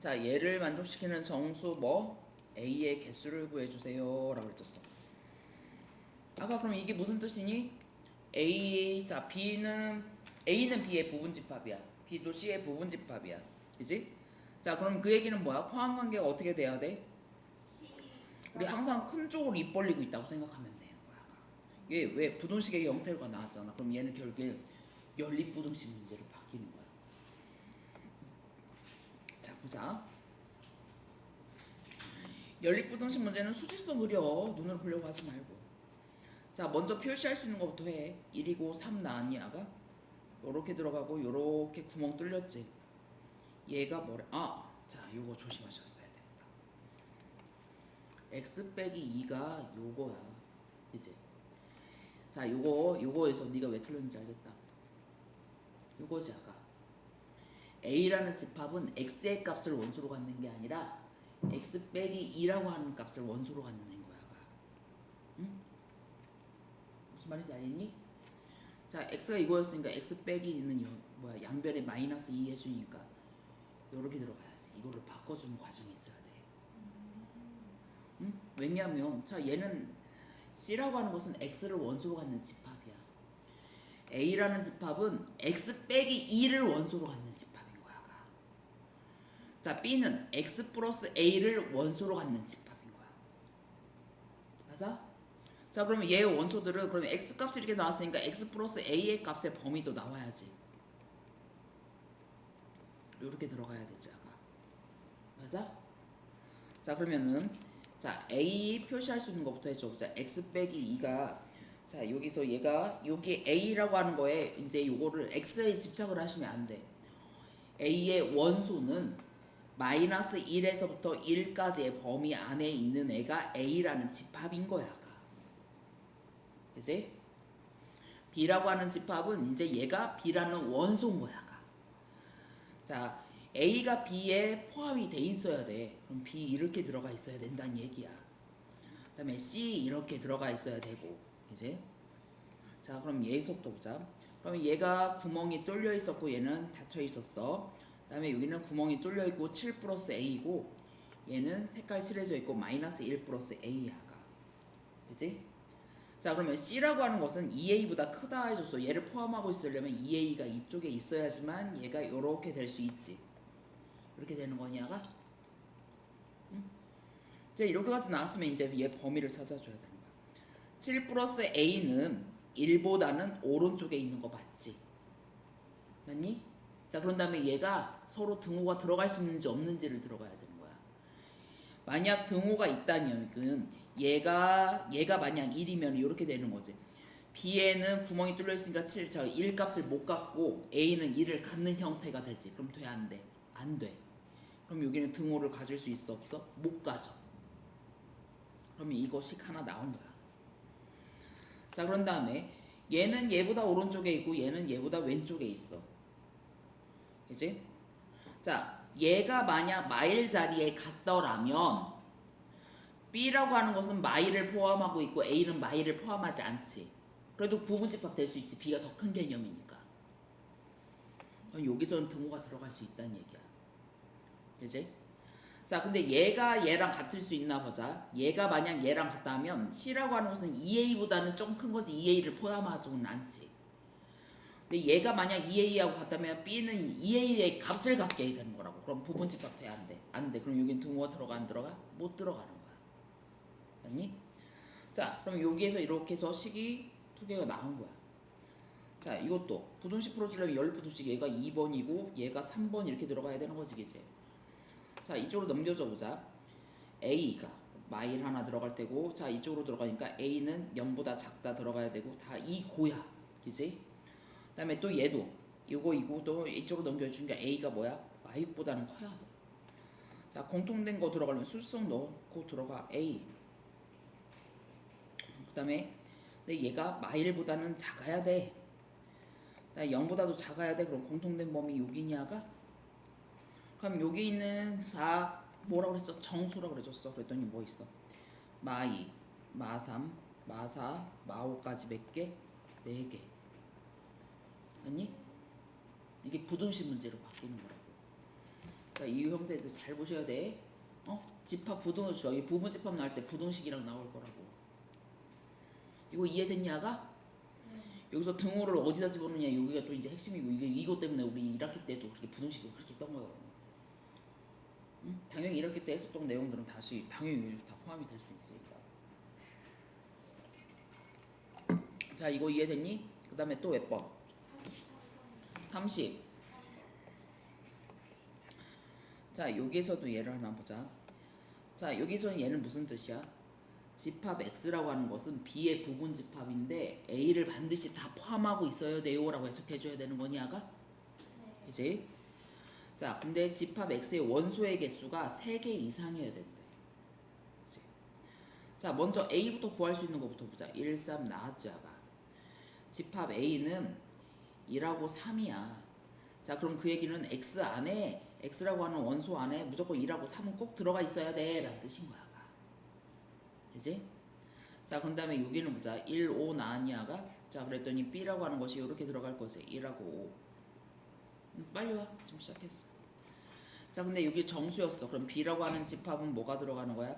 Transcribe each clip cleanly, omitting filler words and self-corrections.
자, 얘를 만족시키는 정수 뭐 A의 개수를 구해주세요 라고 했었어. 아까 그럼 이게 무슨 뜻이니? 자 A는 B의 부분집합이야. B도 C의 부분집합이야. 그지? 자, 그럼 그 얘기는 뭐야? 포함관계가 어떻게 돼야 돼? 우리 항상 큰 쪽으로 입 벌리고 있다고 생각하면 되는 거야. 얘 왜 부등식의 형태가 나왔잖아. 그럼 얘는 결국에 연립부등식 문제로 바뀌는 거야. 자, 보자. 연립부등식 문제는 수직선 그려. 눈으로 보려고 하지 말고. 자, 먼저 표시할 수 있는 것부터 해. 1이고 3 나왔니 아가? 요렇게 들어가고 요렇게 구멍 뚫렸지. 얘가 뭐래? 자, 요거 조심하셨어야 되겠다. x 빼기 2가 요거야. 이제 자, 요거에서 네가 왜 틀렸는지 알겠다. 요거지 아가. A라는 집합은 x의 값을 원소로 갖는 게 아니라 x 빼기 2라고 하는 값을 원소로 갖는 거야 아가. 응? 무슨 말인지 알겠니? 자, x가 이거였으니까 x 빼기 2는 양변에 마이너스 2 해주니까 요렇게 들어가야지. 이거를 바꿔주는 과정이 있어야 돼. 응? 왜냐면 자, 얘는 C라고 하는 것은 x를 원소로 갖는 집합이야. A라는 집합은 x 빼기 2를 원소로 갖는 집합인 거야. 자, B는 x 플러스 A를 원소로 갖는 집합인 거야. 맞아? 자, 그러면 얘의 원소들은 그러면 x 값이 이렇게 나왔으니까 x 플러스 A의 값의 범위도 나와야지. 이렇게 들어가야 되지 아까. 맞아? 자, 그러면은 자, A 표시할 수 있는 것부터 해줘. 자, x 빼기 2가 자, 여기서 얘가 여기 A라고 하는 거에 이제 요거를 x에 집착을 하시면 안 돼. A의 원소는 마이너스 1에서부터 1까지의 범위 안에 있는 애가 A라는 집합인 거야. 그치? B라고 하는 집합은 이제 얘가 B라는 원소인 거야. 자, A가 B에 포함이 돼 있어야 돼. 그럼 B 이렇게 들어가 있어야 된다는 얘기야. 그 다음에 C 이렇게 들어가 있어야 되고. 이제 자, 그럼 얘 속도 보자. 그러면 얘가 구멍이 뚫려 있었고 얘는 닫혀 있었어. 그 다음에 여기는 구멍이 뚫려 있고 7 플러스 A고 얘는 색깔 칠해져 있고 마이너스 1 플러스 A야가. 그치? 자, 그러면 C라고 하는 것은 2A보다 크다 해줬어. 얘를 포함하고 있으려면 2A가 이쪽에 있어야지만 얘가 이렇게 될 수 있지. 이렇게 되는 거냐가? 응? 이제 이렇게까지 나왔으면 이제 얘 범위를 찾아줘야 되는 거야. 7 플러스 A는 1보다는 오른쪽에 있는 거 맞지? 맞니? 자, 그런 다음에 얘가 서로 등호가 들어갈 수 있는지 없는지를 들어가야 되는 거야. 만약 등호가 있다면 얘가 만약 1이면 이렇게 되는 거지. B에는 구멍이 뚫려 있으니까 1 값을 못 갖고 A는 1을 갖는 형태가 되지. 그럼 돼, 안 돼? 안 돼. 그럼 여기는 등호를 가질 수 있어, 없어? 못 가져. 그러면 이것이 하나 나온 거야. 자, 그런 다음에 얘는 얘보다 오른쪽에 있고 얘는 얘보다 왼쪽에 있어. 그치? 자, 얘가 만약 마일 자리에 갔더라면 B라고 하는 것은 마일을 포함하고 있고 A는 마일을 포함하지 않지. 그래도 부분집합 될 수 있지. B가 더 큰 개념이니까. 여기서는 등호가 들어갈 수 있다는 얘기야. 그치? 자, 근데 얘가 얘랑 같을 수 있나 보자. 얘가 만약 얘랑 같다면 C라고 하는 것은 2A보다는 조금 큰 거지 2A를 포함하지는 않지. 근데 얘가 만약 2A하고 같다면 B는 2A의 값을 갖게 되는 거라고. 그럼 부분집합 돼? 안 돼? 안 돼. 그럼 여긴 등호가 들어가 안 들어가? 못 들어가는 거야. 맞니? 자, 그럼 여기에서 이렇게 해서 식이 두 개가 나온 거야. 자, 이것도 부등식 풀어주려면 연립부등식 얘가 2번이고 얘가 3번 이렇게 들어가야 되는 거지, 이제. 자, 이쪽으로 넘겨줘 보자. A가 마일 하나 들어갈 때고, 자, 이쪽으로 들어가니까 A는 0보다 작다 들어가야 되고, 다 2고야. 그지? 그 다음에 또 얘도, 이거 또 이쪽으로 넘겨주니까 A가 뭐야? 마육보다는 커야 돼. 자, 공통된 거 들어가려면 수성 넣고 들어가. A. 그 다음에 근데 얘가 마일보다는 작아야 돼. 0보다도 작아야 돼. 그럼 공통된 범위 여기냐가? 그럼 여기 있는 4 뭐라고 그랬어? 정수라고 그래줬어. 그랬더니 뭐 있어? 마2, 마3, 마4, 마5까지 몇 개? 4개. 아니? 이게 부등식 문제로 바뀌는 거라고. 자, 이 형태도 잘 보셔야 돼. 집합 부등 저기 부분 집합 나올 때 부등식이랑 나올 거라고. 이거 이해됐냐가? 여기서 등호를 어디다 집어넣냐 여기가 또 이제 핵심이고 이것 때문에 우리 1학기 때도 그렇게 부등식을 그렇게 했던 거예요. 응? 당연히 1학기 때 했었던 내용들은 다시 당연히 다 포함이 될 수 있으니까. 자, 이거 이해됐니? 그 다음에 또 몇 번? 30. 자, 여기에서도 얘를 하나 보자. 자, 여기서는 얘는 무슨 뜻이야? 집합 X라고 하는 것은 B의 부분 집합인데 A를 반드시 다 포함하고 있어야 돼요 라고 해석해줘야 되는 거냐가? 그치? 자, 근데 집합 X의 원소의 개수가 3개 이상이어야 된대. 그치? 자, 먼저 A부터 구할 수 있는 것부터 보자. 1, 3 나왔자가 집합 A는 2하고 3이야. 자, 그럼 그 얘기는 X 안에 X라고 하는 원소 안에 무조건 2하고 3은 꼭 들어가 있어야 돼 라는 뜻인 거야. 그지? 자, 그 다음에 여기는 보자. 1, 5 나왔냐가? 자, 그랬더니 B라고 하는 것이 이렇게 들어갈 거지. 1하고 5. 빨리 와. 지금 시작했어. 자, 근데 여기 정수였어. 그럼 B라고 하는 집합은 뭐가 들어가는 거야?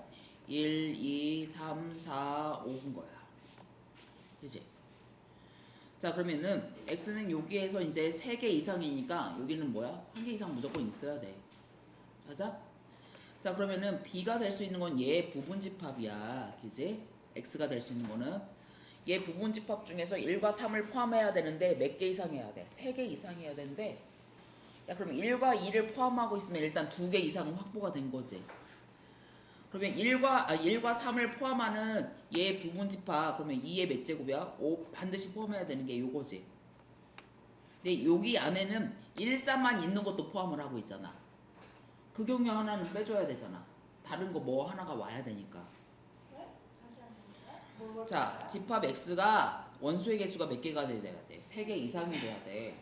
1, 2, 3, 4, 5인 거야. 그지? 자, 그러면은 X는 여기에서 이제 3개 이상이니까 여기는 뭐야? 1개 이상 무조건 있어야 돼. 맞아? 자, 그러면은 B가 될 수 있는 건 얘 부분 집합이야. 그지? X가 될 수 있는 거는 얘 부분 집합 중에서 1과 3을 포함해야 되는데 몇 개 이상 해야 돼? 3개 이상 해야 되는데 야, 그럼 1과 2를 포함하고 있으면 일단 2개 이상은 확보가 된 거지. 그러면 1과 3을 포함하는 얘 부분 집합 그러면 2의 몇 제곱이야? 5 반드시 포함해야 되는 게 요거지. 근데 여기 안에는 1, 3만 있는 것도 포함을 하고 있잖아. 그 경우 하나는 빼줘야 되잖아. 다른 거 뭐 하나가 와야 되니까. 자, 집합 X가 원소의 개수가 몇 개가 돼야 돼? 3개 이상이 돼야 돼.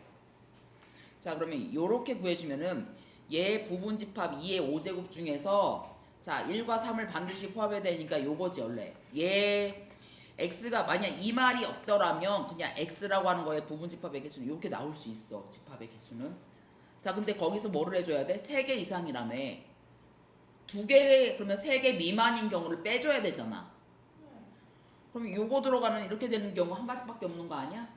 자, 그러면 요렇게 구해주면은 얘 부분 집합 2의 5제곱 중에서 자, 1과 3을 반드시 포함해야 되니까 요거지 원래. 얘 X가 만약 이 말이 없더라면 그냥 X라고 하는 거에 부분 집합의 개수는 이렇게 나올 수 있어. 집합의 개수는. 자, 근데 거기서 뭐를 해줘야 돼? 3개 이상이라며. 2개, 그러면 3개 미만인 경우를 빼줘야 되잖아. 그럼 요거 들어가는 이렇게 되는 경우 한 가지밖에 없는 거 아니야?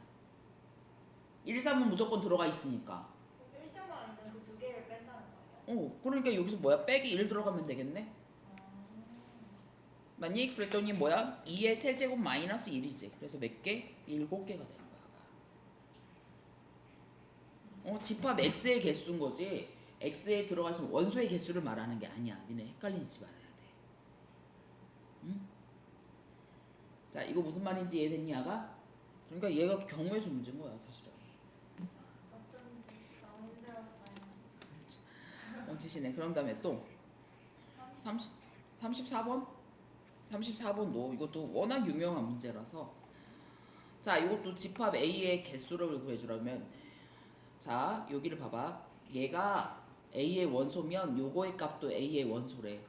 1, 3은 무조건 들어가 있으니까. 1, 3만 있는 그 2개를 뺀다는 거예요? 그러니까 여기서 뭐야? 빼기 1 들어가면 되겠네? 맞니? 그랬더니 뭐야? 2의 세제곱 마이너스 1이지. 그래서 몇 개? 7개가 되는 거야. 집합 X의 개수인 거지. X에 들어가 있으면 원소의 개수를 말하는 게 아니야. 니네 헷갈리지 말아야 돼. 응? 자, 이거 무슨 말인지 이해됐냐가? 그러니까 얘가 경우의 수 문제인 거야, 사실은. 어쩐지 너무 힘들었어요. 엉치시네. 그런 다음에 또 34번? 34번도 이것도 워낙 유명한 문제라서 자, 이것도 집합 A의 개수를 구해주려면 자, 여기를 봐봐. 얘가 A의 원소면 요거의 값도 A의 원소래.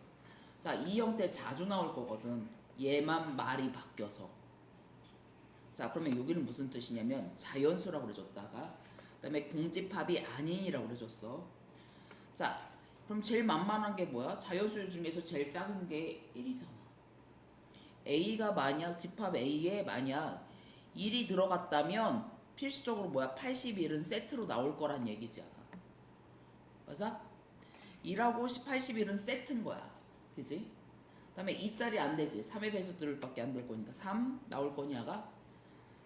자, 이 형태 자주 나올 거거든. 얘만 말이 바뀌어서. 자, 그러면 여기는 무슨 뜻이냐면 자연수라고 그래줬다가 그 다음에 공집합이 아닌이라고 그래줬어. 자, 그럼 제일 만만한 게 뭐야? 자연수 중에서 제일 작은 게 1이잖아. A가 만약 집합 A에 만약 1이 들어갔다면 필수적으로 뭐야? 81은 세트로 나올 거란 얘기지 아까. 맞아? 1하고 81은 세트인 거야. 그지? 그 다음에 2짜리 안 되지. 3의 배수들밖에 안 될 거니까 3 나올 거냐가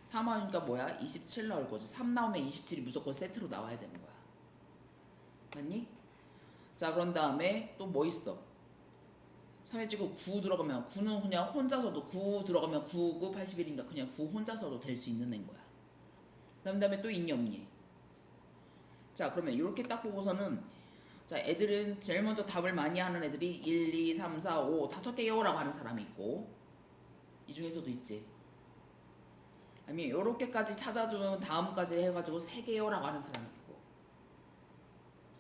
3 하니까 뭐야? 27 나올 거지. 3 나오면 27이 무조건 세트로 나와야 되는 거야. 맞니? 자, 그런 다음에 또 뭐 있어? 3에 지고 9 들어가면 9는 그냥 혼자서도 9 들어가면 9, 9, 81인가 그냥 9 혼자서도 될 수 있는 애인 거야. 그 다음에 또 있니 없니? 자, 그러면 이렇게 딱 보고서는 자, 애들은 제일 먼저 답을 많이 하는 애들이 1, 2, 3, 4, 5 5개요라고 하는 사람이 있고 이 중에서도 있지. 아니면 요렇게까지 찾아준 다음까지 해가지고 3개요라고 하는 사람이 있고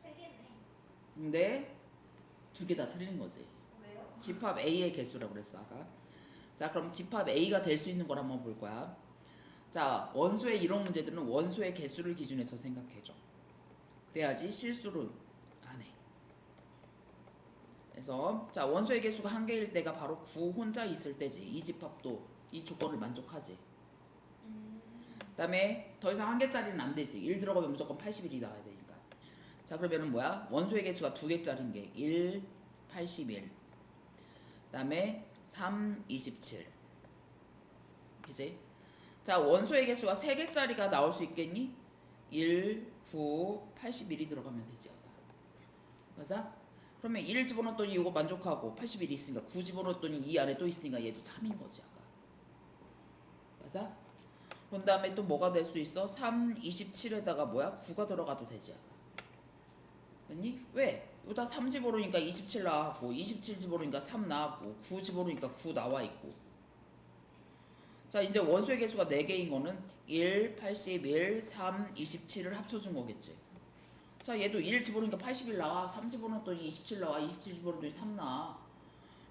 3개네. 근데 2개 다 틀린 거지. 왜요? 집합 A의 개수라고 그랬어 아까. 자, 그럼 집합 A가 될 수 있는 걸 한번 볼 거야. 자, 원소의 이런 문제들은 원소의 개수를 기준해서 생각해줘. 그래야지 실수를 안 해. 그래서 자 원소의 개수가 한 개일 때가 바로 9 혼자 있을 때지. 이 집합도 이 조건을 만족하지. 그다음에 더 이상 한 개짜리는 안 되지. 1 들어가면 무조건 81이 나와야 되니까. 자 그러면은 뭐야? 원소의 개수가 2개짜리인 게 1, 81. 그다음에 3, 27. 그지? 자 원소의 개수가 3개짜리가 나올 수 있겠니? 1, 9, 81이 들어가면 되지. 맞아? 그러면 1 집어넣었더니 이거 만족하고 81이 있으니까 9 집어넣었더니 이 안에 또 있으니까 얘도 3인 거지 아까. 맞아? 그 다음에 또 뭐가 될 수 있어? 3, 27에다가 뭐야? 9가 들어가도 되지 아까. 됐니? 왜? 여기다 3 집어넣으니까 27 나왔고 27 집어넣으니까 3 나왔고 9 집어넣으니까 9 나와 있고. 자 이제 원소의 개수가 4개인 거는 1, 81, 3, 27을 합쳐준 거겠지. 자 얘도 1 집어넣으니까 81 나와. 3 집어넣었더니 27 나와. 27 집어넣었더니 3 나와.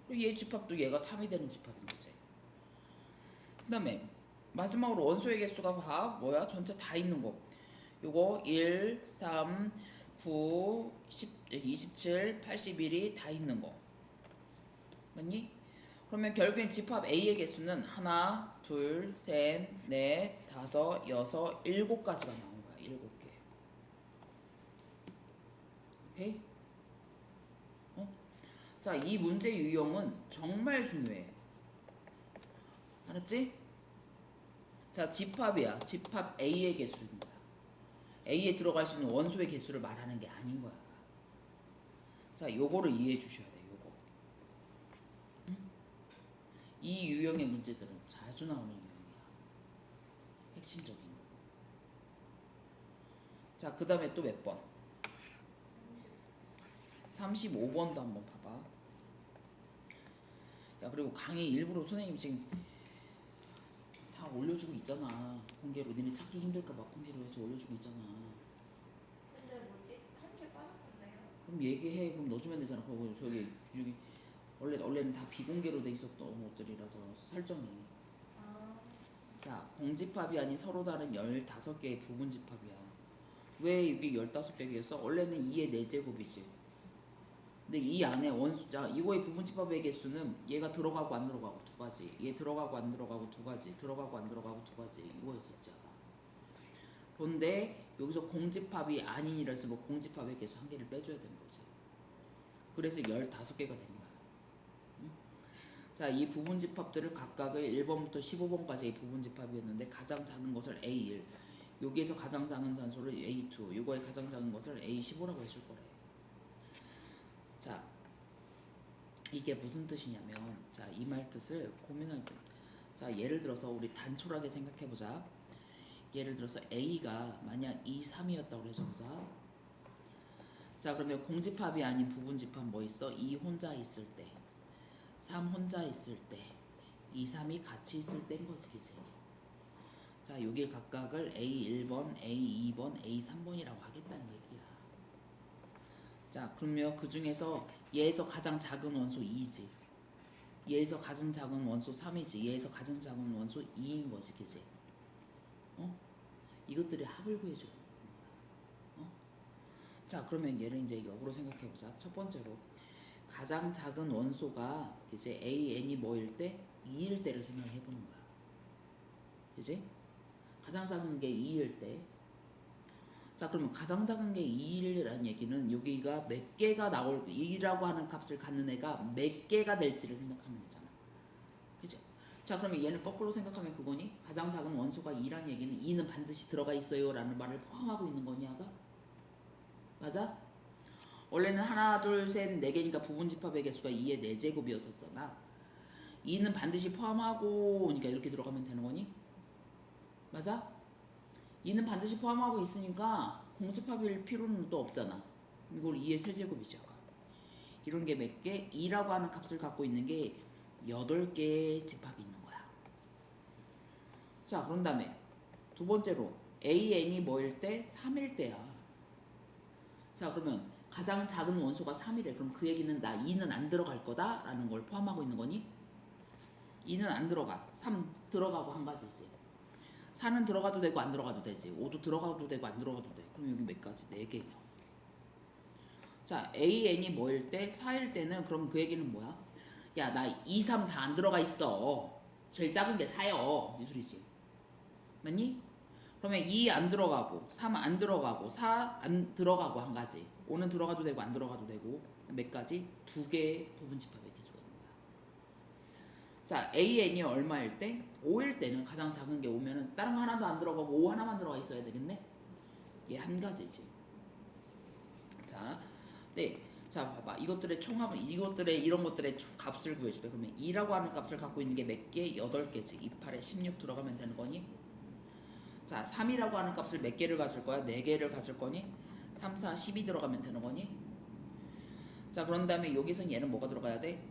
그리고 얘 집합도 얘가 참이 되는 집합인 거지. 그 다음에 마지막으로 원소의 개수가 봐. 뭐야? 전체 다 있는 거. 요거 1, 3, 9, 10, 27, 81이 다 있는 거. 맞니? 그러면 결국엔 집합 A의 개수는 하나, 둘, 셋, 넷, 다섯, 여섯, 7가지가 나온 거야. 7개. 오케이? 자, 이 문제 유형은 정말 중요해. 알았지? 자, 집합이야. 집합 A의 개수인 거야. A에 들어갈 수 있는 원소의 개수를 말하는 게 아닌 거야. 자, 요거를 이해해 주셔야 돼. 요거. 응? 이 유형의 문제들은 자주 나오는 유형이야. 핵심적인 거. 자, 그 다음에 또 몇 번? 35번도 한번 봐봐. 야, 그리고 강의 일부러 선생님 지금 다 올려주고 있잖아. 공개로. 니네 찾기 힘들까봐 공개로 해서 올려주고 있잖아. 근데 뭐지? 한 개 빠졌던데요? 그럼 얘기해. 그럼 넣어주면 되잖아. 그거 저기 여기 원래는 다 비공개로 돼 있었던 것들이라서 설정이. 아, 자, 공집합이 아닌 서로 다른 15개의 부분집합이야. 왜 이게 15개겠어? 원래는 2의 4제곱이지. 근데 이 안에 자, 이거의 부분집합의 개수는 얘가 들어가고 안 들어가고 2가지. 얘 들어가고 안 들어가고 2가지. 들어가고 안 들어가고 2가지. 이거였었잖아. 그런데 여기서 공집합이 아닌이라서 공집합의 개수 1개를 빼줘야 되는 거지. 그래서 15개가 된 거야. 응? 자, 이 부분집합들을 각각을 1번부터 15번까지의 부분집합이었는데 가장 작은 것을 A1, 여기에서 가장 작은 단소를 A2, 이거의 가장 작은 것을 A15라고 해줄 거래. 자, 이게 무슨 뜻이냐면, 자, 이 말 뜻을 고민할 때, 자, 예를 들어서 우리 단촐하게 생각해보자. 예를 들어서 A가 만약 2, 3이었다고 해줘보자. 자, 그러면 공집합이 아닌 부분집합 뭐 있어? 2 혼자 있을 때, 3 혼자 있을 때, 2, 3이 같이 있을 때인 거지, 그치? 자, 여기 각각을 A1번, A2번, A3번이라고 하겠다는 얘기야. 자, 그러면 그 중에서 얘에서 가장 작은 원소 2지. 얘에서 가장 작은 원소 3이지. 얘에서 가장 작은 원소 2인 거지, 그치? 이것들이 합을 구해주는 거야. 자, 그러면 얘를 이제 역으로 생각해보자. 첫 번째로 가장 작은 원소가 이제 AN이 뭐일 때? 2일 때를 생각해보는 거야. 그치? 가장 작은 게 2일 때. 자, 그러면 가장 작은 게 2일이라는 얘기는 여기가 몇 개가 나올 2라고 하는 값을 갖는 애가 몇 개가 될지를 생각하면 되잖아. 그죠? 자, 그러면 얘는 거꾸로 생각하면 그거니? 가장 작은 원소가 2라는 얘기는 2는 반드시 들어가 있어요 라는 말을 포함하고 있는 거니 아가? 맞아? 원래는 하나, 둘, 셋, 4개니까 부분집합의 개수가 2의 4제곱이었었잖아. 2는 반드시 포함하고 그러니까 이렇게 들어가면 되는 거니? 맞아? 2는 반드시 포함하고 있으니까 공집합일 필요는 또 없잖아. 이걸 2의 세제곱이죠. 이런 게 몇 개? 2라고 하는 값을 갖고 있는 게 8개의 집합이 있는 거야. 자, 그런 다음에 두 번째로 AN이 뭐일 때? 3일 때야. 자, 그러면 가장 작은 원소가 3이래. 그럼 그 얘기는 나 2는 안 들어갈 거다 라는 걸 포함하고 있는 거니? 2는 안 들어가. 3 들어가고 한 가지지. 4는 들어가도 되고 안 들어가도 되지. 5도 들어가도 되고 안 들어가도 돼. 그럼 여기 몇 가지? 4개예요. 자, AN이 뭐일 때? 4일 때는 그럼 그 얘기는 뭐야? 야, 나 2, 3 다 안 들어가 있어. 제일 작은 게 4요. 이 소리지. 맞니? 그러면 2 안 들어가고 3 안 들어가고 4 안 들어가고 한 가지. 5는 들어가도 되고 안 들어가도 되고 몇 가지? 두 개의 부분집합의 개수가 있는 거야. 자, AN이 얼마일 때? 5일 때는 가장 작은 게 5면은 다른 거 하나도 안 들어가고 5 하나만 들어가 있어야 되겠네? 얘 한 가지지. 자, 네. 자, 봐봐. 이것들의 총합은 이것들의 이런 것들의 값을 구해주래. 그러면 2라고 하는 값을 갖고 있는 게 몇 개? 8개지. 2, 8에 16 들어가면 되는 거니? 자, 3이라고 하는 값을 몇 개를 가질 거야? 4개를 가질 거니? 3, 4, 12 들어가면 되는 거니? 자, 그런 다음에 여기서 얘는 뭐가 들어가야 돼?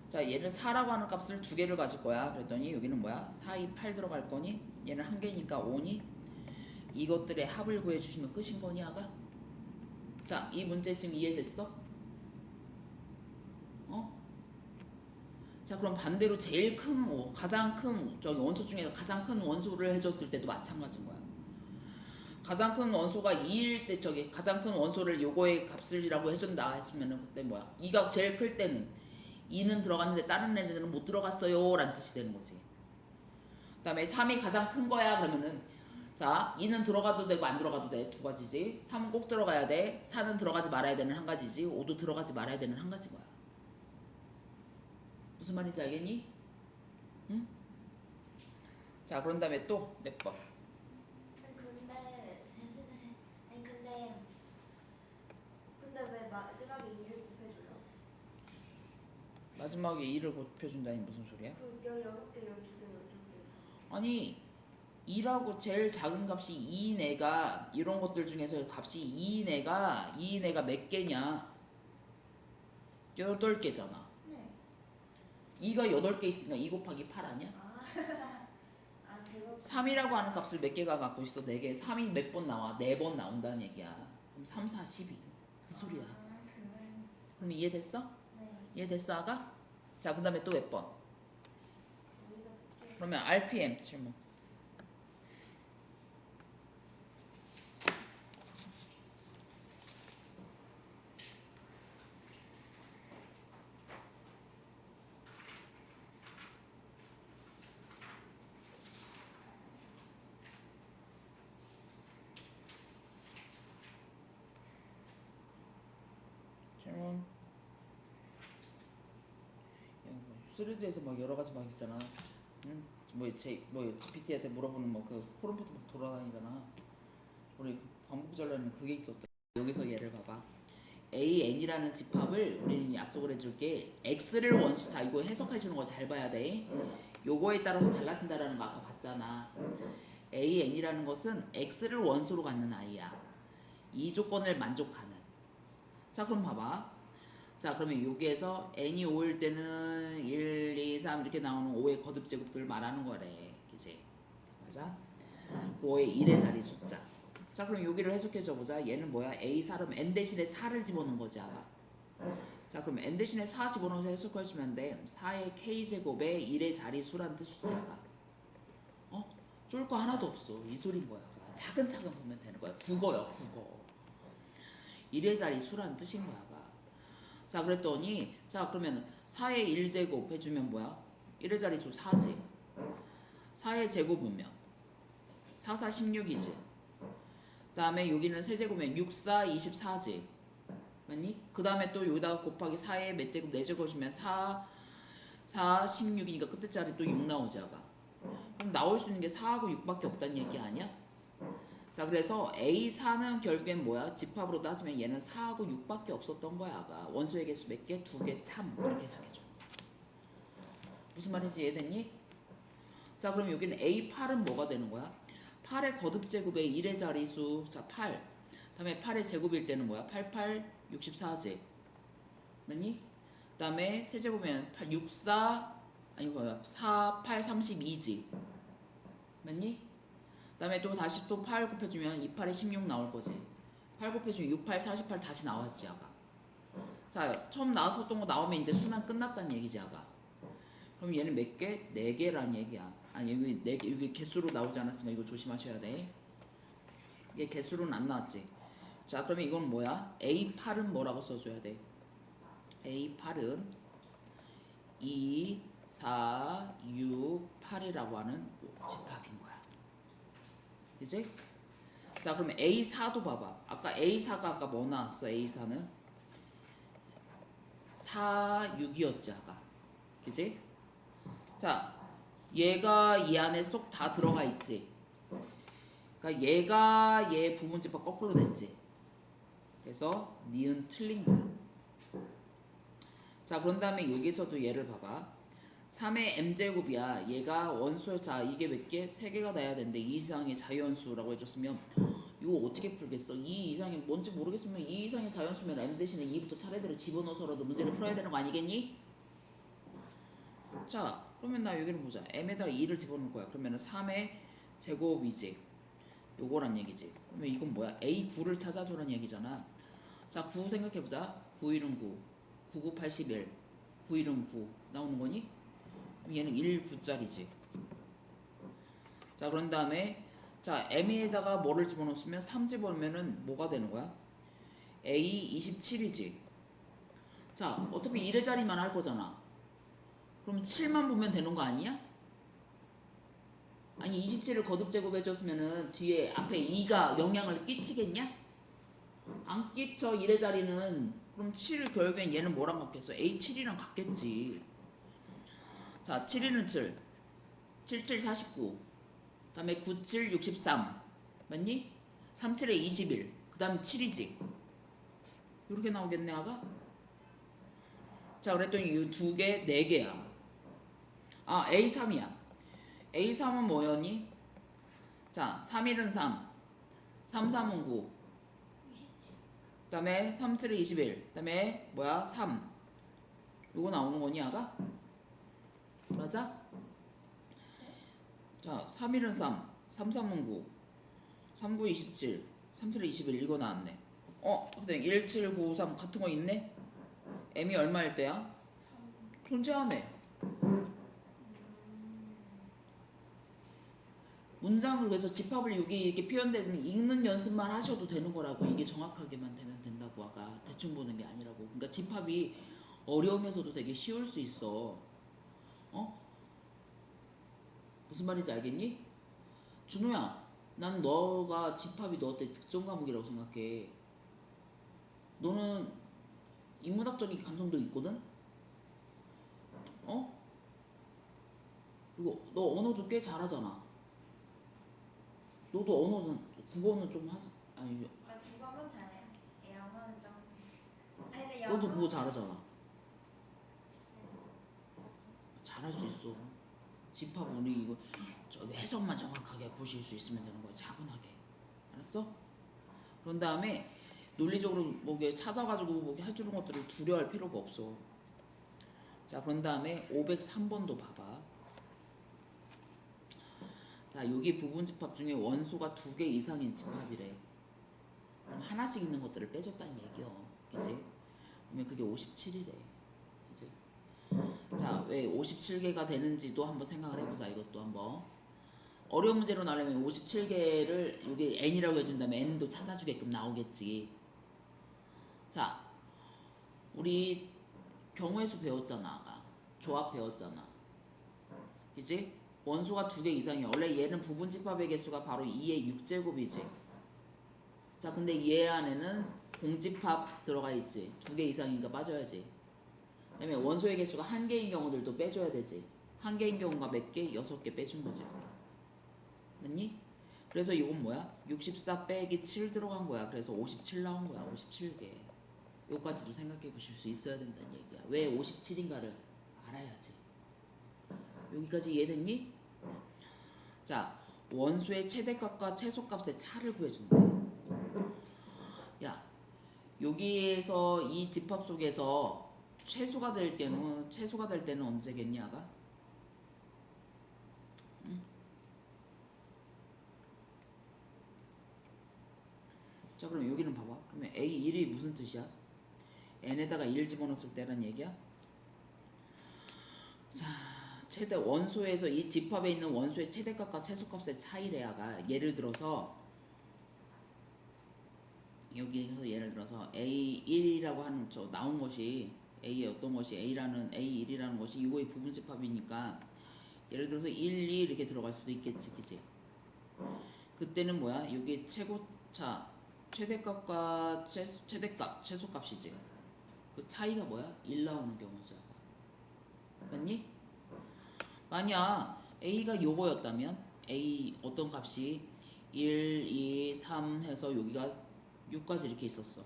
자, 얘는 4라고 하는 값을 2개를 가질 거야. 그랬더니 여기는 뭐야? 4, 2, 8 들어갈 거니? 얘는 1개니까 5니? 이것들의 합을 구해주시면 끝인 거니, 아가? 자, 이 문제 지금 이해됐어? 어? 자, 그럼 반대로 제일 큰, 가장 큰, 저기 원소 중에서 가장 큰 원소를 해줬을 때도 마찬가지인 거야. 가장 큰 원소가 2일 때 저기 가장 큰 원소를 요거의 값을이라고 해준다 했으면은 그때 뭐야? 2가 제일 클 때는 2는 들어갔는데 다른 애들은 못 들어갔어요 라는 뜻이 되는 거지. 그 다음에 3이 가장 큰 거야 그러면은 자 2는 들어가도 되고 안 들어가도 돼 두 가지지. 3은 꼭 들어가야 돼. 4는 들어가지 말아야 되는 한 가지지. 5도 들어가지 말아야 되는 한 가지 거야. 무슨 말인지 알겠니? 응? 자 그런 다음에 또 몇 번? 근데 왜 마지막에 2를 곱해줘요? 마지막에 2를 곱해준다니 무슨 소리야? 그 16개, 12개, 12개. 아니 2라고 제일 작은 값이 2인 애가 이런 것들 중에서 값이 2인 애가 몇 개냐? 8개잖아. 네. 2가 8개 있으니까 2 곱하기 8 아니야? 아, 그거. 3이라고 하는 값을 몇 개가 갖고 있어? 4개. 3이 몇 번 나와? 4번 나온다는 얘기야. 그럼 3, 4, 12. 그 소리야. 그래. 그럼 이해됐어? 네. 이해됐어 아가? 자 그 다음에 또 몇 번? 우리가 숙제. 그러면 RPM 질문. 질문. 3D에서 막 여러 가지 막 있잖아. 응? 뭐 GPT한테 물어보는 뭐 그 프롬프트 막 돌아다니잖아. 우리 그 반복절에는 그게 있었대. 여기서 얘를 봐봐. AN이라는 집합을 우리는 약속을 해줄게. X를 원수. 자 이거 해석해 주는 거 잘 봐야 돼. 요거에 따라서 달라진다라는 거 아까 봤잖아. AN이라는 것은 X를 원소로 갖는 아이야. 이 조건을 만족하는. 자 그럼 봐봐. 자 그러면 여기에서 n이 5일 때는 1, 2, 3 이렇게 나오는 5의 거듭 제곱들을 말하는 거래. 그치? 맞아? 5의 1의 자리 숫자. 자 그럼 여기를 해석해 줘보자. 얘는 뭐야? A 4름 n 대신에 4를 집어넣은 거지 아까. 자 그럼 n 대신에 4 집어넣어서 해석해 주면 돼. 4의 k제곱에 1의 자리 수란 뜻이지 아까. 쫄 거 하나도 없어. 이 소린 거야. 차근차근 보면 되는 거야. 국어야 국어. 1의 자리 수란 뜻인 거야. 자 그랬더니 자 그러면 4의 1제곱 해주면 뭐야? 1의 자리수 4지. 4의 제곱이면 4, 4, 16이지. 그 다음에 여기는 세제곱이면 6, 4, 24지. 맞니? 그 다음에 또 여기다가 곱하기 4의 몇 제곱 4제곱이면 4, 4, 16이니까 끝에 자리 또 6 나오지 아가. 그럼 나올 수 있는 게 4하고 6밖에 없다는 얘기 아니야? 자 그래서 A4는 결국엔 뭐야? 집합으로 따지면 얘는 4하고 6밖에 없었던 거야 아가. 원소의 개수 몇 개? 2개 참 이렇게 해석해줘. 무슨 말인지 이해됐니? 자 그럼 여기는 A8은 뭐가 되는 거야? 8의 거듭제곱에 1의 자리수 자 8. 다음에 8의 제곱일 때는 뭐야? 8, 8, 64제. 맞니? 그 다음에 세제곱이면 8, 6, 4 아니 뭐야 4, 8, 32지. 맞니? 그 다음에 또 다시 또 8 곱해주면 2, 8에 16 나올 거지. 8 곱해주면 6, 8, 48 다시 나왔지 아가. 자 처음 나왔었던 거 나오면 이제 순환 끝났다는 얘기지 아가. 그럼 얘는 몇 개? 4개란 얘기야. 아니 여기 4개 여기 개수로 나오지 않았으니까 이거 조심하셔야 돼. 이게 개수로는 안 나왔지. 자 그러면 이건 뭐야? A8은 뭐라고 써줘야 돼? A8은 2, 4, 6, 8이라고 하는 집합인 거야. 그지? 자 그러면 A4도 봐봐. 아까 A4가 아까 뭐 나왔어? A4는 4, 6이었지 아까. 그지? 자 얘가 이 안에 쏙 다 들어가 있지. 그러니까 얘가 얘 부분집합 거꾸로 됐지. 그래서 니은 틀린 거야. 자 그런 다음에 여기서도 얘를 봐봐. 3의 m제곱이야. 얘가 원소의 자 이게 몇 개? 3개가 나야 되는데 2 이상의 자연수라고 해줬으면 이거 어떻게 풀겠어? 2 이상이 뭔지 모르겠으면 2 이상의 자연수면 m 대신에 2부터 차례대로 집어넣어서라도 문제를 풀어야 되는 거 아니겠니? 자 그러면 나 여기를 보자. m에다가 2를 집어넣을 거야. 그러면 3의 제곱이지. 요거란 얘기지. 그러면 이건 뭐야? A9를 찾아주란 얘기잖아. 자 9 생각해보자. 9, 1은 9 9, 9, 81 9, 1은 9 나오는 거니? 그럼 얘는 1, 9짜리지. 자 그런 다음에 자 m에다가 뭐를 집어넣으면 3 집어넣으면은 뭐가 되는 거야? A 27이지. 자 어차피 1의 자리만 할 거잖아. 그럼 7만 보면 되는 거 아니야? 아니 27을 거듭 제곱해줬으면은 뒤에 앞에 2가 영향을 끼치겠냐? 안 끼쳐. 1의 자리는. 그럼 7 결국엔 얘는 뭐랑 같겠어? A7이랑 같겠지. 자 7, 1은 7 7, 7, 49 그 다음에 9, 7, 63 맞니? 3, 7에 21 그 다음에 7이지. 이렇게 나오겠네 아가? 자 그랬더니 이 두 개, 네 개야. 아 A3이야. A3은 뭐였니? 자 3, 1은 3 3, 3은 9 그 다음에 3, 7에 21 그 다음에 뭐야? 3 요거 나오는 거니 아가? 맞아? 자 3, 1은 3 3, 3은 9 3, 9, 27 3, 7에 21 이거 나왔네. 근데 1, 7, 9, 3 같은 거 있네? m이 얼마일 때야? 존재하네. 문장을 그래서 집합을 여기 이렇게 표현되는 읽는 연습만 하셔도 되는 거라고. 이게 정확하게만 되면 된다고. 아까 대충 보는 게 아니라고. 그러니까 집합이 어려우면서도 되게 쉬울 수 있어. 무슨 말인지 알겠니? 준호야, 난 너가 집합이 너한테 특정 과목이라고 생각해. 너는 인문학적인 감성도 있거든? 그리고 너 언어도 꽤 잘하잖아. 너도 언어는 국어는 좀 하지. 아니 국어는 잘해요. 영어는 좀. 아니 근데 너도 그거 잘하잖아. 잘할 수 있어. 집합 우리 이거 저기 해석만 정확하게 보실 수 있으면 되는 거야. 차분하게. 알았어? 그런 다음에 논리적으로 뭐게 찾아가지고 뭐게 해주는 것들을 두려워할 필요가 없어. 자 그런 다음에 503번도 봐봐. 자 여기 부분 집합 중에 원소가 2개 이상인 집합이래. 그럼 하나씩 있는 것들을 빼줬다는 얘기요. 그지? 그러면 그게 57이래. 그지? 자 왜 57개가 되는지도 한번 생각을 해보자. 이것도 한번. 어려운 문제로 나오려면 57개를 여기 n이라고 해준다면 n도 찾아주게끔 나오겠지. 자 우리 경우의 수 배웠잖아. 아까. 조합 배웠잖아. 그지? 원소가 2개 이상이야. 원래 얘는 부분 집합의 개수가 바로 2의 6제곱이지. 자 근데 얘 안에는 공집합 들어가 있지. 2개 이상이니까 빠져야지. 그 다음에 원소의 개수가 1개인 경우들도 빼줘야 되지. 1개인 경우가 몇 개? 6개 빼준 거지. 맞니? 그래서 이건 뭐야? 64 빼기 7 들어간 거야. 그래서 57 나온 거야. 57개. 요까지도 생각해 보실 수 있어야 된다는 얘기야. 왜 57인가를 알아야지. 여기까지 이해됐니? 자, 원소의 최대값과 최소값의 차를 구해준다. 야, 여기에서 이 집합 속에서 최소가 될 때는 언제겠냐가? 응? 자, 그럼 여기는 봐봐. 그러면 A1이 무슨 뜻이야? n에다가 1 집어넣었을 때란 얘기야? 자, 최대 원소에서 이 집합에 있는 원소의 최대값과 최소값의 차이래야가. 예를 들어서 여기서 예를 들어서 A1이라고 하는 저 나온 것이 A의 어떤 것이 A라는 A1이라는 것이 이거의 부분집합이니까 예를 들어서 1, 2 이렇게 들어갈 수도 있겠지, 그지? 그때는 뭐야? 여기 최고차 최대값과 최대값 최소값이지. 그 차이가 뭐야? 1 나오는 경우죠. 맞니? 만약 A가 요거였다면 A 어떤 값이 1, 2, 3 해서 여기가 6까지 이렇게 있었어.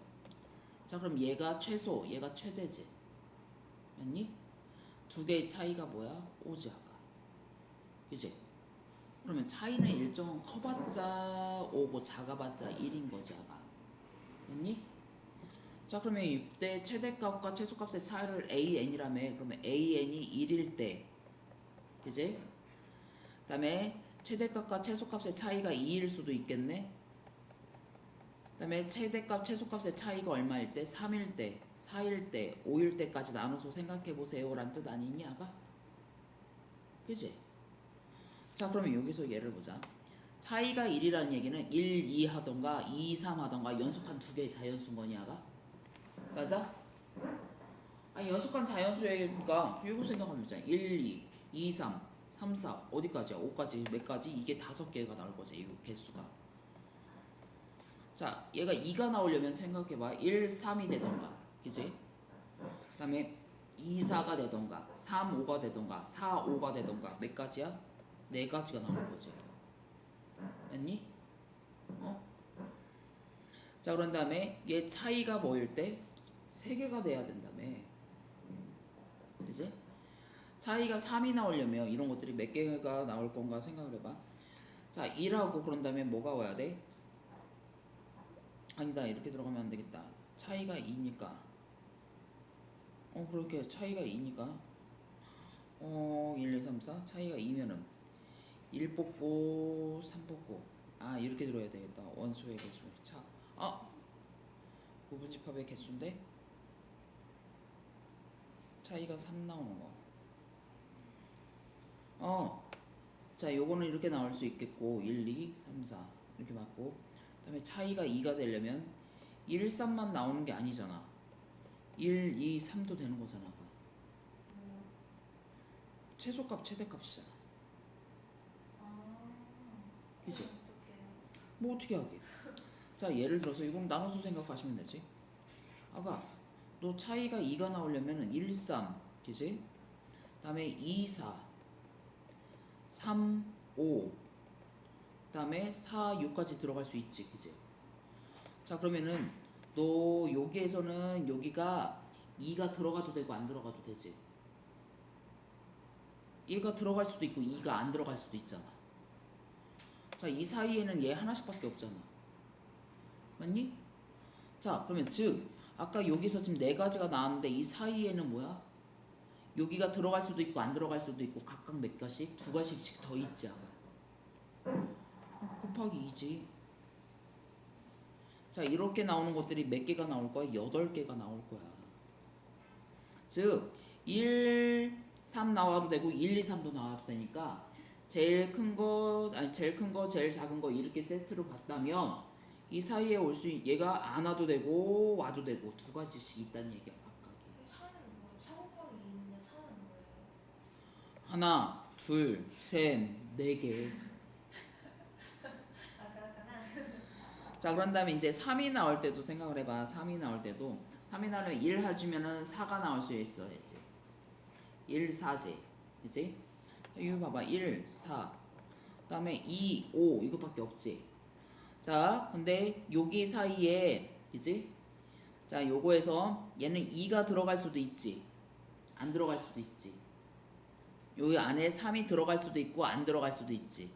자, 그럼 얘가 최소, 얘가 최대지. 맞니? 두 개의 차이가 뭐야? 5지 아까. 그지? 그러면 차이는 일정 커봤자 5고 작아봤자 1인 거지 아까. 맞니? 자, 그러면 이때 최대값과 최소값의 차이를 AN이라며. 그러면 AN이 1일 때, 그지? 그 다음에 최대값과 최소값의 차이가 2일 수도 있겠네. 그 다음에 최대값, 최소값의 차이가 얼마일 때? 3일 때, 4일 때, 5일 때까지 나눠서 생각해보세요 라는 뜻 아니니 아가? 그지? 자, 그러면 여기서 예를 보자. 차이가 1이라는 얘기는 1, 2 하던가 2, 3 하던가 연속한 두 개의 자연수인 거니 아가? 맞아? 아니 연속한 자연수니까 이거 생각하면 되잖아. 1, 2, 2, 3, 3, 4 어디까지야? 5까지 몇 가지? 이게 5개가 나올 거지 이거 개수가. 자, 얘가 2가 나오려면 생각해봐. 1, 3이 되던가, 그지? 그 다음에 2, 4가 되던가 3, 5가 되던가 4, 5가 되던가 몇 가지야? 4가지가 나올 거지. 됐니? 어? 자, 그런 다음에 얘 차이가 뭐일 때? 3개가 돼야 된다며. 그지? 차이가 3이 나오려면 이런 것들이 몇 개가 나올 건가 생각을 해봐. 자, 1하고 그런 다음에 뭐가 와야 돼? 아니다, 이렇게 들어가면 안 되겠다. 차이가 2니까. 그렇게 차이가 2니까. 1, 2, 3, 4 차이가 2면은 1 뽑고 3 뽑고. 아, 이렇게 들어야 되겠다. 원소의 개수. 자, 부분집합의 개수인데 차이가 3 나오는 거. 자, 요거는 이렇게 나올 수 있겠고 1, 2, 3, 4 이렇게 맞고, 그 다음에 차이가 2가 되려면 1, 3만 나오는 게 아니잖아. 1, 2, 3도 되는 거잖아. 최소값, 최대값이잖아. 그치? 뭐 어떻게 하게? 자, 예를 들어서 이건 나눠서 생각하시면 되지. 아가, 너 차이가 2가 나오려면 1, 3, 그치? 그 다음에 2, 4 3, 5 그 다음에 4, 6까지 들어갈 수 있지, 그치? 자, 그러면은 너 여기에서는 여기가 2가 들어가도 되고 안 들어가도 되지. 얘가 들어갈 수도 있고 2가 안 들어갈 수도 있잖아. 자, 이 사이에는 얘 하나씩밖에 없잖아. 맞니? 자, 그러면 즉 아까 여기서 지금 4가지가 나왔는데 이 사이에는 뭐야? 여기가 들어갈 수도 있고 안 들어갈 수도 있고 각각 몇 가씩? 2가지씩 더 있지 아까. 곱하기 2지. 자, 이렇게 나오는 것들이 몇 개가 나올 거야? 8개가 나올 거야. 즉 1, 3 나와도 되고 1, 2, 3도 나와도 되니까 제일 큰 거, 제일 큰 거, 제일 작은 거 이렇게 세트로 봤다면 이 사이에 올 수 얘가 안 와도 되고 와도 되고 2가지씩 있다는 얘기야 각각이. 차는 뭐 차 곱하기 2인데 차는 뭐예요? 하나, 둘, 셋, 4개. 그렇구나. 자, 그런 다음에 이제 3이 나올 때도 생각을 해봐. 3이 나올 때도 3이 나오면 1 해주면은 4가 나올 수 있어야지. 1, 4지. 그치? 이거 봐봐. 1, 4. 그 다음에 2, 5. 이거밖에 없지. 자, 근데 여기 사이에, 그치? 자, 요거에서 얘는 2가 들어갈 수도 있지. 안 들어갈 수도 있지. 여기 안에 3이 들어갈 수도 있고 안 들어갈 수도 있지.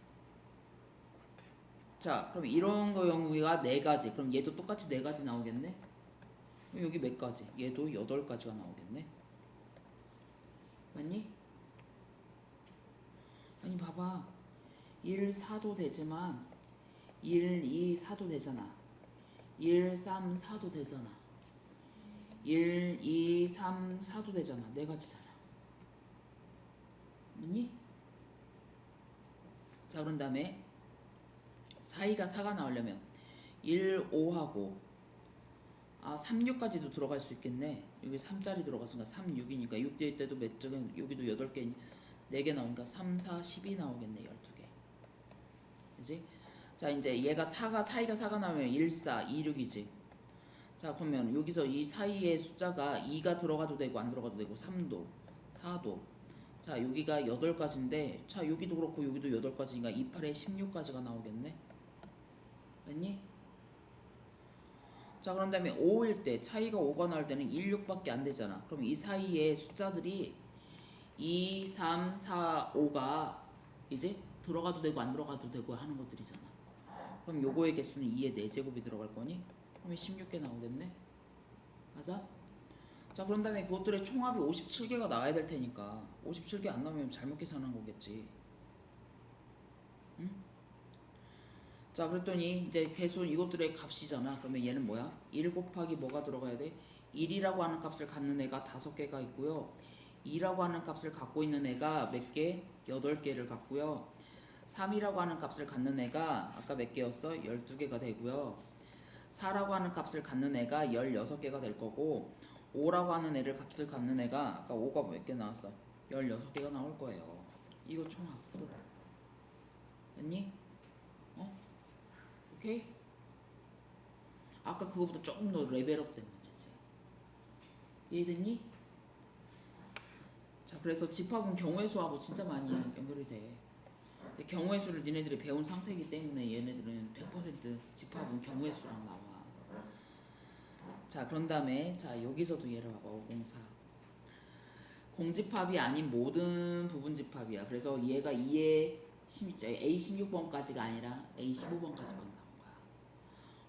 자, 그럼 이런 거 경우가 4가지. 그럼 얘도 똑같이 4가지 나오겠네? 그럼 여기 몇 가지? 얘도 8가지가 나오겠네? 맞니? 아니 봐봐. 1, 4도 되지만 1, 2, 4도 되잖아. 1, 3, 4도 되잖아. 1, 2, 3, 4도 되잖아. 4가지잖아. 맞니? 자, 그런 다음에 사이가 4가 나오려면 1, 5하고 아, 36까지도 들어갈 수 있겠네. 여기 3짜리 들어갔으니까 3, 6이니까 6 될 때도 몇 개, 여기도 8개, 4개 나오니까 3, 4, 10이 나오겠네. 12개. 그지? 자, 이제 얘가 차이가 4가 나오면 1, 4, 2, 6이지. 자, 그러면 여기서 이 사이에 숫자가 2가 들어가도 되고 안 들어가도 되고 3도, 4도. 자, 여기가 8가지인데 자, 여기도 그렇고 여기도 8가지니까 2, 8에 16가지가 나오겠네. 맞니? 자, 그런 다음에 5일 때 차이가 5가 나올 때는 1, 6밖에 안 되잖아. 그럼 이 사이에 숫자들이 2, 3, 4, 5가 이제 들어가도 되고 안 들어가도 되고 하는 것들이잖아. 그럼 요거의 개수는 2의 4제곱이 들어갈 거니? 그러면 16개 나오겠네? 맞아? 자, 그런 다음에 그것들의 총합이 57개가 나와야 될 테니까 57개 안 나오면 잘못 계산한 거겠지. 응? 자, 그랬더니 이제 개수 이것들의 값이잖아. 그러면 얘는 뭐야? 1 곱하기 뭐가 들어가야 돼? 1이라고 하는 값을 갖는 애가 5개가 있고요. 2라고 하는 값을 갖고 있는 애가 몇 개? 8개를 갖고요. 3이라고 하는 값을 갖는 애가 아까 몇 개였어? 12개가 되고요. 4라고 하는 값을 갖는 애가 16개가 될 거고 5라고 하는 애를 값을 갖는 애가 아까 5가 몇 개 나왔어? 16개가 나올 거예요. 이거 총 합거든. 됐니? 어? 오케이? 아까 그거보다 조금 더 레벨업 된 문제지. 이해됐니? 자, 그래서 집합은 경우의 수하고 진짜 많이 연결이 돼. 근데 경우의 수를 니네들이 배운 상태이기 때문에 얘네들은 100% 집합은 경우의 수랑 나와. 자, 그런 다음에 자, 여기서도 얘를 봐봐. 504. 공집합이 아닌 모든 부분집합이야. 그래서 얘가 A16번까지가 아니라 A15번까지만 나온 거야.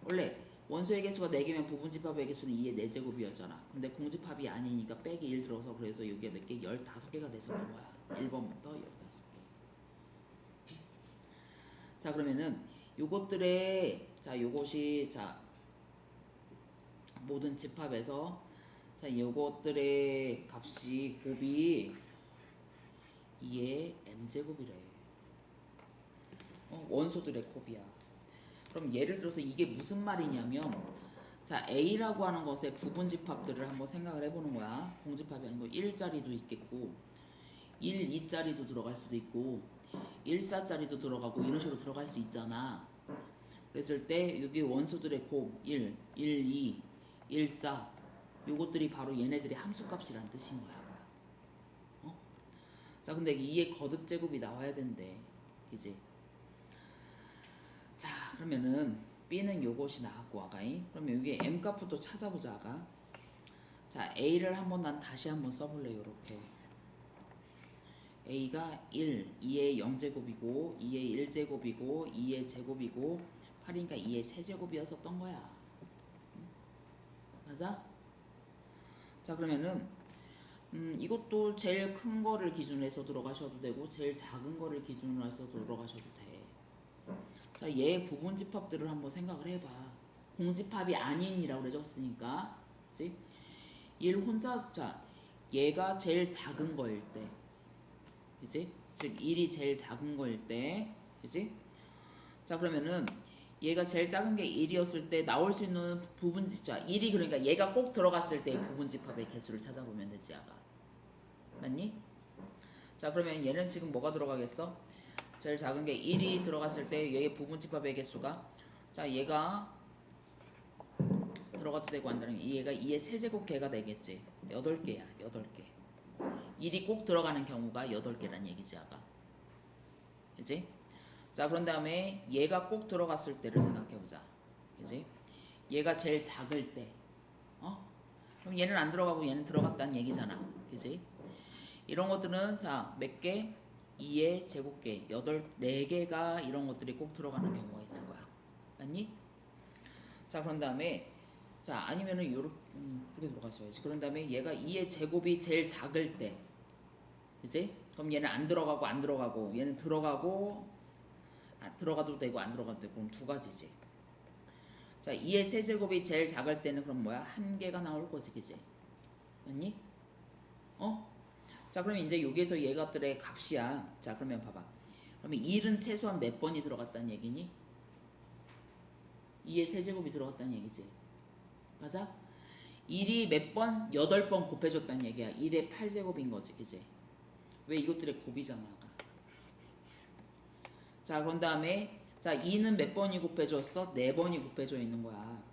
원래 원소의 개수가 4개면 부분집합의 개수는 2의 4제곱이었잖아. 근데 공집합이 아니니까 빼기 1 들어서 그래서 여기가 몇 개? 15개가 됐었던 거야. 1번부터 15개. 자, 그러면은 요것들의 자, 요것이 자 모든 집합에서 자, 요것들의 값이 곱이 2의 m제곱이래. 원소들의 곱이야. 그럼 예를 들어서 이게 무슨 말이냐면 자, A라고 하는 것의 부분집합들을 한번 생각을 해보는 거야. 공집합이 아니고 1짜리도 있겠고 1, 2짜리도 들어갈 수도 있고 1, 4짜리도 들어가고 이런 식으로 들어갈 수 있잖아. 그랬을 때 여기 원소들의 곱 1, 1, 2, 1, 4 요것들이 바로 얘네들의 함수값이란 뜻인 거야. 자, 근데 2의 거듭제곱이 나와야 된대. 그지? 자, 그러면은 B는 요것이 나왔고 아가이. 그러면 여기 M값부터 찾아보자 아가. 자, A를 한번 난 다시 한번 써볼래. 요렇게 A가 1, 2의 0제곱이고 2의 1제곱이고 2의 제곱이고 8이니까 2의 세제곱이었었던 거야. 맞아? 자, 그러면은 이것도 제일 큰 거를 기준으로 해서 들어가셔도 되고 제일 작은 거를 기준으로 해서 들어가셔도 돼. 자, 얘 부분집합들을 한번 생각을 해봐. 공집합이 아닌이라고 그래줬으니까 그치? 1 혼자 자 얘가 제일 작은 거일 때 그치? 즉 1이 제일 작은 거일 때 그치? 자, 그러면은 얘가 제일 작은 게 1이었을 때 나올 수 있는 부분집합 1이 그러니까 얘가 꼭 들어갔을 때 부분집합의 개수를 찾아보면 되지 아가. 맞니? 자, 그러면 얘는 지금 뭐가 들어가겠어? 제일 작은 게 1이 들어갔을 때 얘의 부분집합의 개수가 자, 얘가 들어가도 되고 안 들어가는 얘가 2의 세제곱 개가 되겠지. 8개야. 8개. 1이 꼭 들어가는 경우가 8개란 얘기지 아가. 그치? 자, 그런 다음에 얘가 꼭 들어갔을 때를 생각해보자. 그치? 얘가 제일 작을 때 그럼 얘는 안 들어가고 얘는 들어갔다는 얘기잖아. 그치? 이런 것들은 자, 몇 개? 2의 제곱개 4개가 이런 것들이 꼭 들어가는 경우가 있을 거야. 맞니? 자, 그런 다음에 자, 아니면은 요렇게 들어가셔야지. 그런 다음에 얘가 2의 제곱이 제일 작을 때 그치? 그럼 얘는 안 들어가고 안 들어가고 얘는 들어가고 들어가도 되고 안 들어가도 되고 그럼 두 가지지. 자, 2의 세제곱이 제일 작을 때는 그럼 뭐야? 1개가 나올 거지. 그치? 맞니? 자, 그럼 이제 여기에서 얘가들의 값이야. 자, 그러면 봐봐. 그러면 1은 최소한 몇 번이 들어갔다는 얘기니? 2의 세제곱이 들어갔다는 얘기지. 맞아? 1이 몇 번? 8번 곱해줬다는 얘기야. 1의 8제곱인 거지, 그지? 왜 이것들의 곱이잖아. 아까. 자, 그런 다음에 자 2는 몇 번이 곱해줬어? 4번이 곱해져 있는 거야.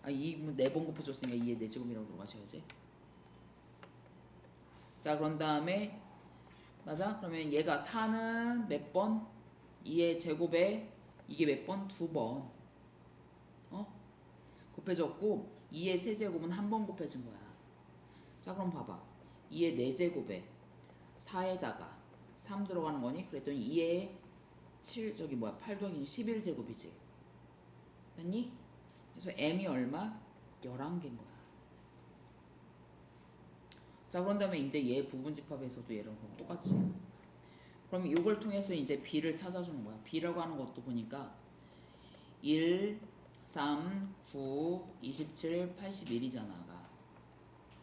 아, 4번 곱해줬으니까 2의 4제곱이라고 들어가셔야지. 자, 그런 다음에 맞아? 그러면 얘가 4는 몇 번? 2의 제곱에 이게 몇 번? 2번. 곱해졌고 2의 세제곱은 한 번 곱해진 거야. 자, 그럼 봐봐. 2의 4제곱에 4에다가 3 들어가는 거니? 그랬더니 2의 8 더하기 11제곱이지. 됐니? 그래서 m이 얼마? 11개인 거야. 자, 그런 다음에 이제 얘 부분집합에서도 얘랑 똑같지. 그럼 이걸 통해서 이제 b를 찾아주는 거야. b라고 하는 것도 보니까 1, 3, 9, 27, 81이잖아.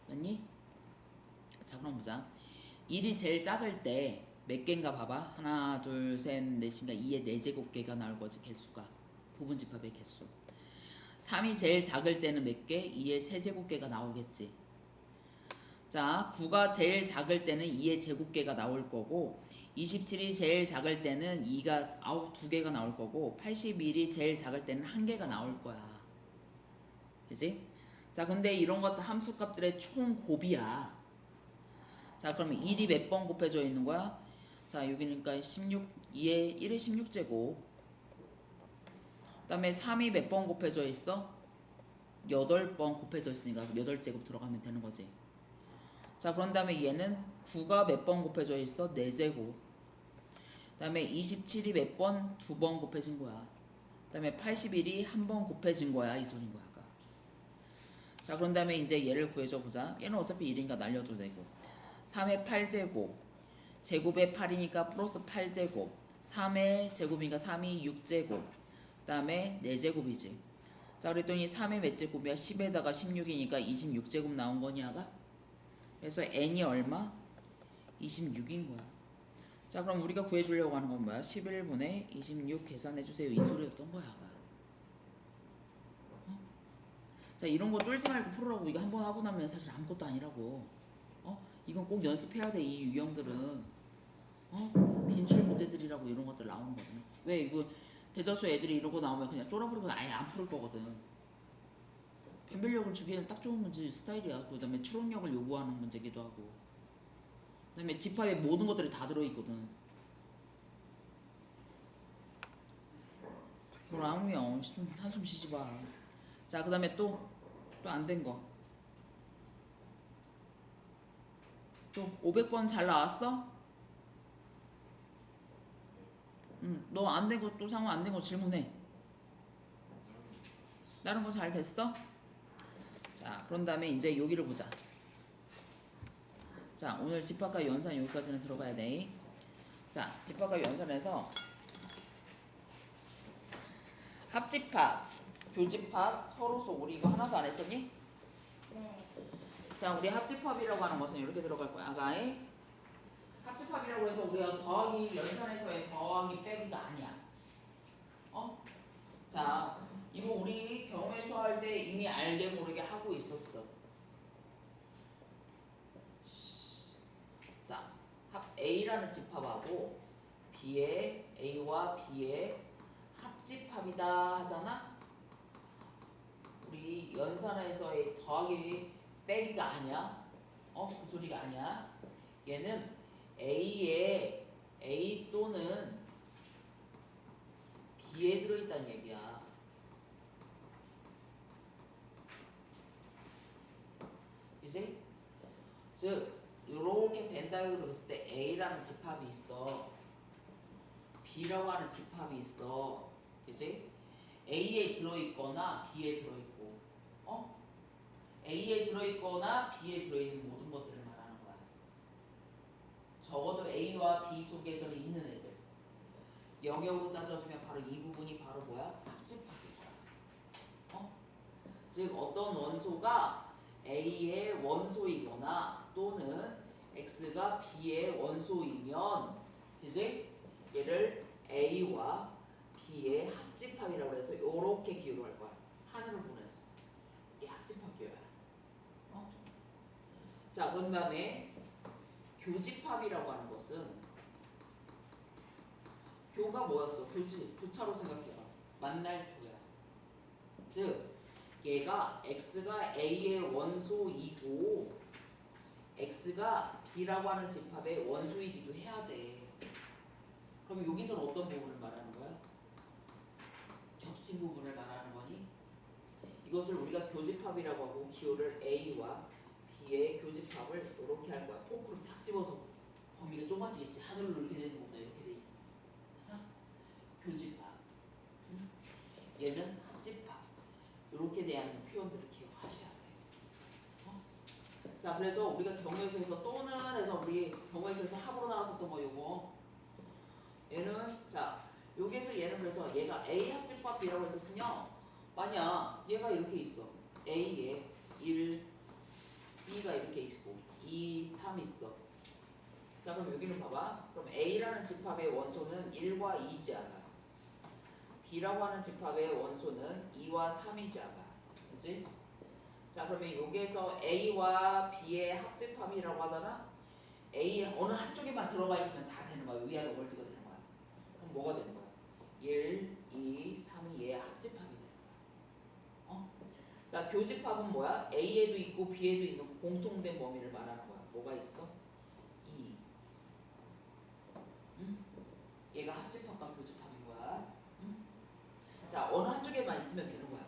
맞니? 자, 그럼 보자. 1이 제일 작을 때 몇 개인가 봐봐. 하나, 둘, 셋, 넷인가 2의 4제곱 개가 나올 거지. 개수가. 부분집합의 개수. 3이 제일 작을 때는 몇 개? 2의 세제곱 개가 나오겠지. 자, 9가 제일 작을 때는 2의 제곱개가 나올 거고 27이 제일 작을 때는 2가 2개가 나올 거고 81이 제일 작을 때는 1개가 나올 거야. 그지? 자, 근데 이런 것도 함수값들의 총 곱이야. 자, 그러면 1이 몇 번 곱해져 있는 거야? 자, 여기니까 16, 2의 1의 16제곱. 그 다음에 3이 몇 번 곱해져 있어? 8번 곱해져 있으니까 8제곱 들어가면 되는 거지. 자, 그런 다음에 얘는 9가 몇 번 곱해져 있어? 4제곱. 그 다음에 27이 몇 번? 2번 곱해진 거야. 그 다음에 81이 한 번 곱해진 거야. 이 소린 거야. 아까. 자, 그런 다음에 이제 얘를 구해줘 보자. 얘는 어차피 1이니까 날려도 되고. 3의 8제곱. 제곱의 8이니까 플러스 8제곱. 3의 제곱이니까 3이 6제곱. 그 다음에 4제곱이지. 자, 그랬더니 3의 몇 제곱이야? 10에다가 16이니까 26제곱 나온 거냐가? 그래서 n이 얼마? 26인 거야. 자, 그럼 우리가 구해주려고 하는 건 뭐야? 11분의 26 계산해주세요. 이 소리였던 거야. 자, 이런 거 쫄지 말고 풀으라고. 이거 한 번 하고 나면 사실 아무것도 아니라고. 이건 꼭 연습해야 돼. 이 유형들은. 빈출 문제들이라고 이런 것들 나오는 거거든. 왜 이거 대다수 애들이 이러고 나오면 그냥 쫄아버리고 아예 안 풀을 거거든. 변별력을 주기에는 딱 좋은 문제 스타일이야. 그 다음에 추론력을 요구하는 문제기도 하고. 그 다음에 집합에 모든 것들이 다 들어있거든. 그러면 한숨 쉬지 마. 자, 그 다음에 또 안 된 거. 또 500번 잘 나왔어? 너 안 된 거 또 상호 안 된 거 질문해. 다른 거 잘 됐어? 자, 그런 다음에 이제 여기를 보자. 자, 오늘 집합과 연산 여기까지는 들어가야 돼. 자, 집합과 연산에서 합집합, 교집합, 서로소 우리 이거 하나도 안 했었니? 네. 자, 우리 합집합이라고 하는 것은 이렇게 들어갈 거야. 아가의 합집합이라고 해서 우리가 더하기 연산에서의 더하기 빼기가 아니야. 자, 이거 우리 경우의 수 할 때 이미 알게 모르게 하고 있었어. 자, A라는 집합하고 B의 A와 B의 합집합이다 하잖아. 우리 연산에서의 더하기 빼기가 아니야. 그 소리가 아니야. 얘는 A에 A 또는 B에 들어있다는 얘기야. 그지? 즉 요렇게 벤 다이어그램 했을 때 A라는 집합이 있어. B라고 하는 집합이 있어. 그지? A에 들어있거나 B에 들어있고 A에 들어있거나 B에 들어있는 모든 것들을 말하는 거야. 적어도 A와 B 속에서는 있는 애들. 영역으로 따져주면 바로 이 부분이 바로 뭐야? 합집합일 거야. 즉 어떤 원소가 A의 원소이거나 또는 X가 B의 원소이면 그지? 얘를 A와 B의 합집합이라고 해서 이렇게 기호할 거야. 하늘을 보내서 이게 합집합 기호야. 자, 그런 다음에 교집합이라고 하는 것은 교가 뭐였어? 교차로 생각해봐. 만날 교야. 즉 얘가 x가 a의 원소이고 x가 b라고 하는 집합의 원소이기도 해야 돼. 그럼 여기서는 어떤 부분을 말하는 거야? 겹친 부분을 말하는 거니? 이것을 우리가 교집합이라고 하고 기호를 a와 b의 교집합을 이렇게 할 거야. 포크로 탁 집어서 범위가 좁아지겠지. 하늘로 이렇게 되는 것보다 이렇게 돼 있어. 그래서 교집합. 얘는 합집합. 이렇게 대한 표현들을 기억하셔야 돼요. 자, 그래서 우리가 경우에서에서 또는 해서 우리 경우에서에서 합으로 나왔었던 거 요거. 얘는 자 여기에서 얘는 그래서 얘가 A 합집합 B라고 했었으면 만약 얘가 이렇게 있어. A에 1, B가 이렇게 있고 2, 3 있어. 자, 그럼 여기는 봐봐. 그럼 A라는 집합의 원소는 1과 2지 않아. B라고 하는 집합의 원소는 2와 3이지 않아. 그치? 자, 그러면 여기에서 A와 B의 합집합이라고 하잖아. A 어느 한쪽에만 들어가 있으면 다 되는 거야. 위아래 월드가 되는 거야. 그럼 뭐가 되는 거야? 1, 2, 3이 얘의 합집합이 되는 거야. 자, 교집합은 뭐야? A에도 있고 B에도 있는 공통된 범위를 말하는 거야. 뭐가 있어? 2. 응? 얘가 합집합과 교집합인 거야. 응? 자, 어느 한쪽에만 있으면 되는 거야.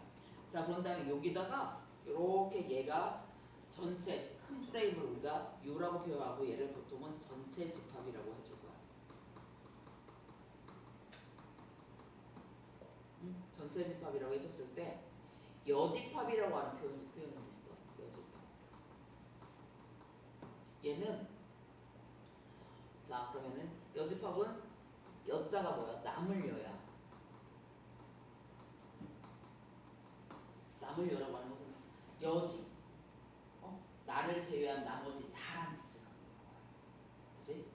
자, 그런 다음에 여기다가 이렇게 얘가 전체 큰 프레임을 우리가 U라고 표현하고 얘를 보통은 전체 집합이라고 해줄 거야. 전체 집합이라고 해줬을 때 여집합이라고 하는 표현이 있어. 여집합. 얘는 자, 그러면은 여집합은 여자가 뭐야? 남을 여야. 남을 여라고 하는 것은 여지. 나를 제외한 나머지 다라는 뜻을 갖고 있는 거야. 그치?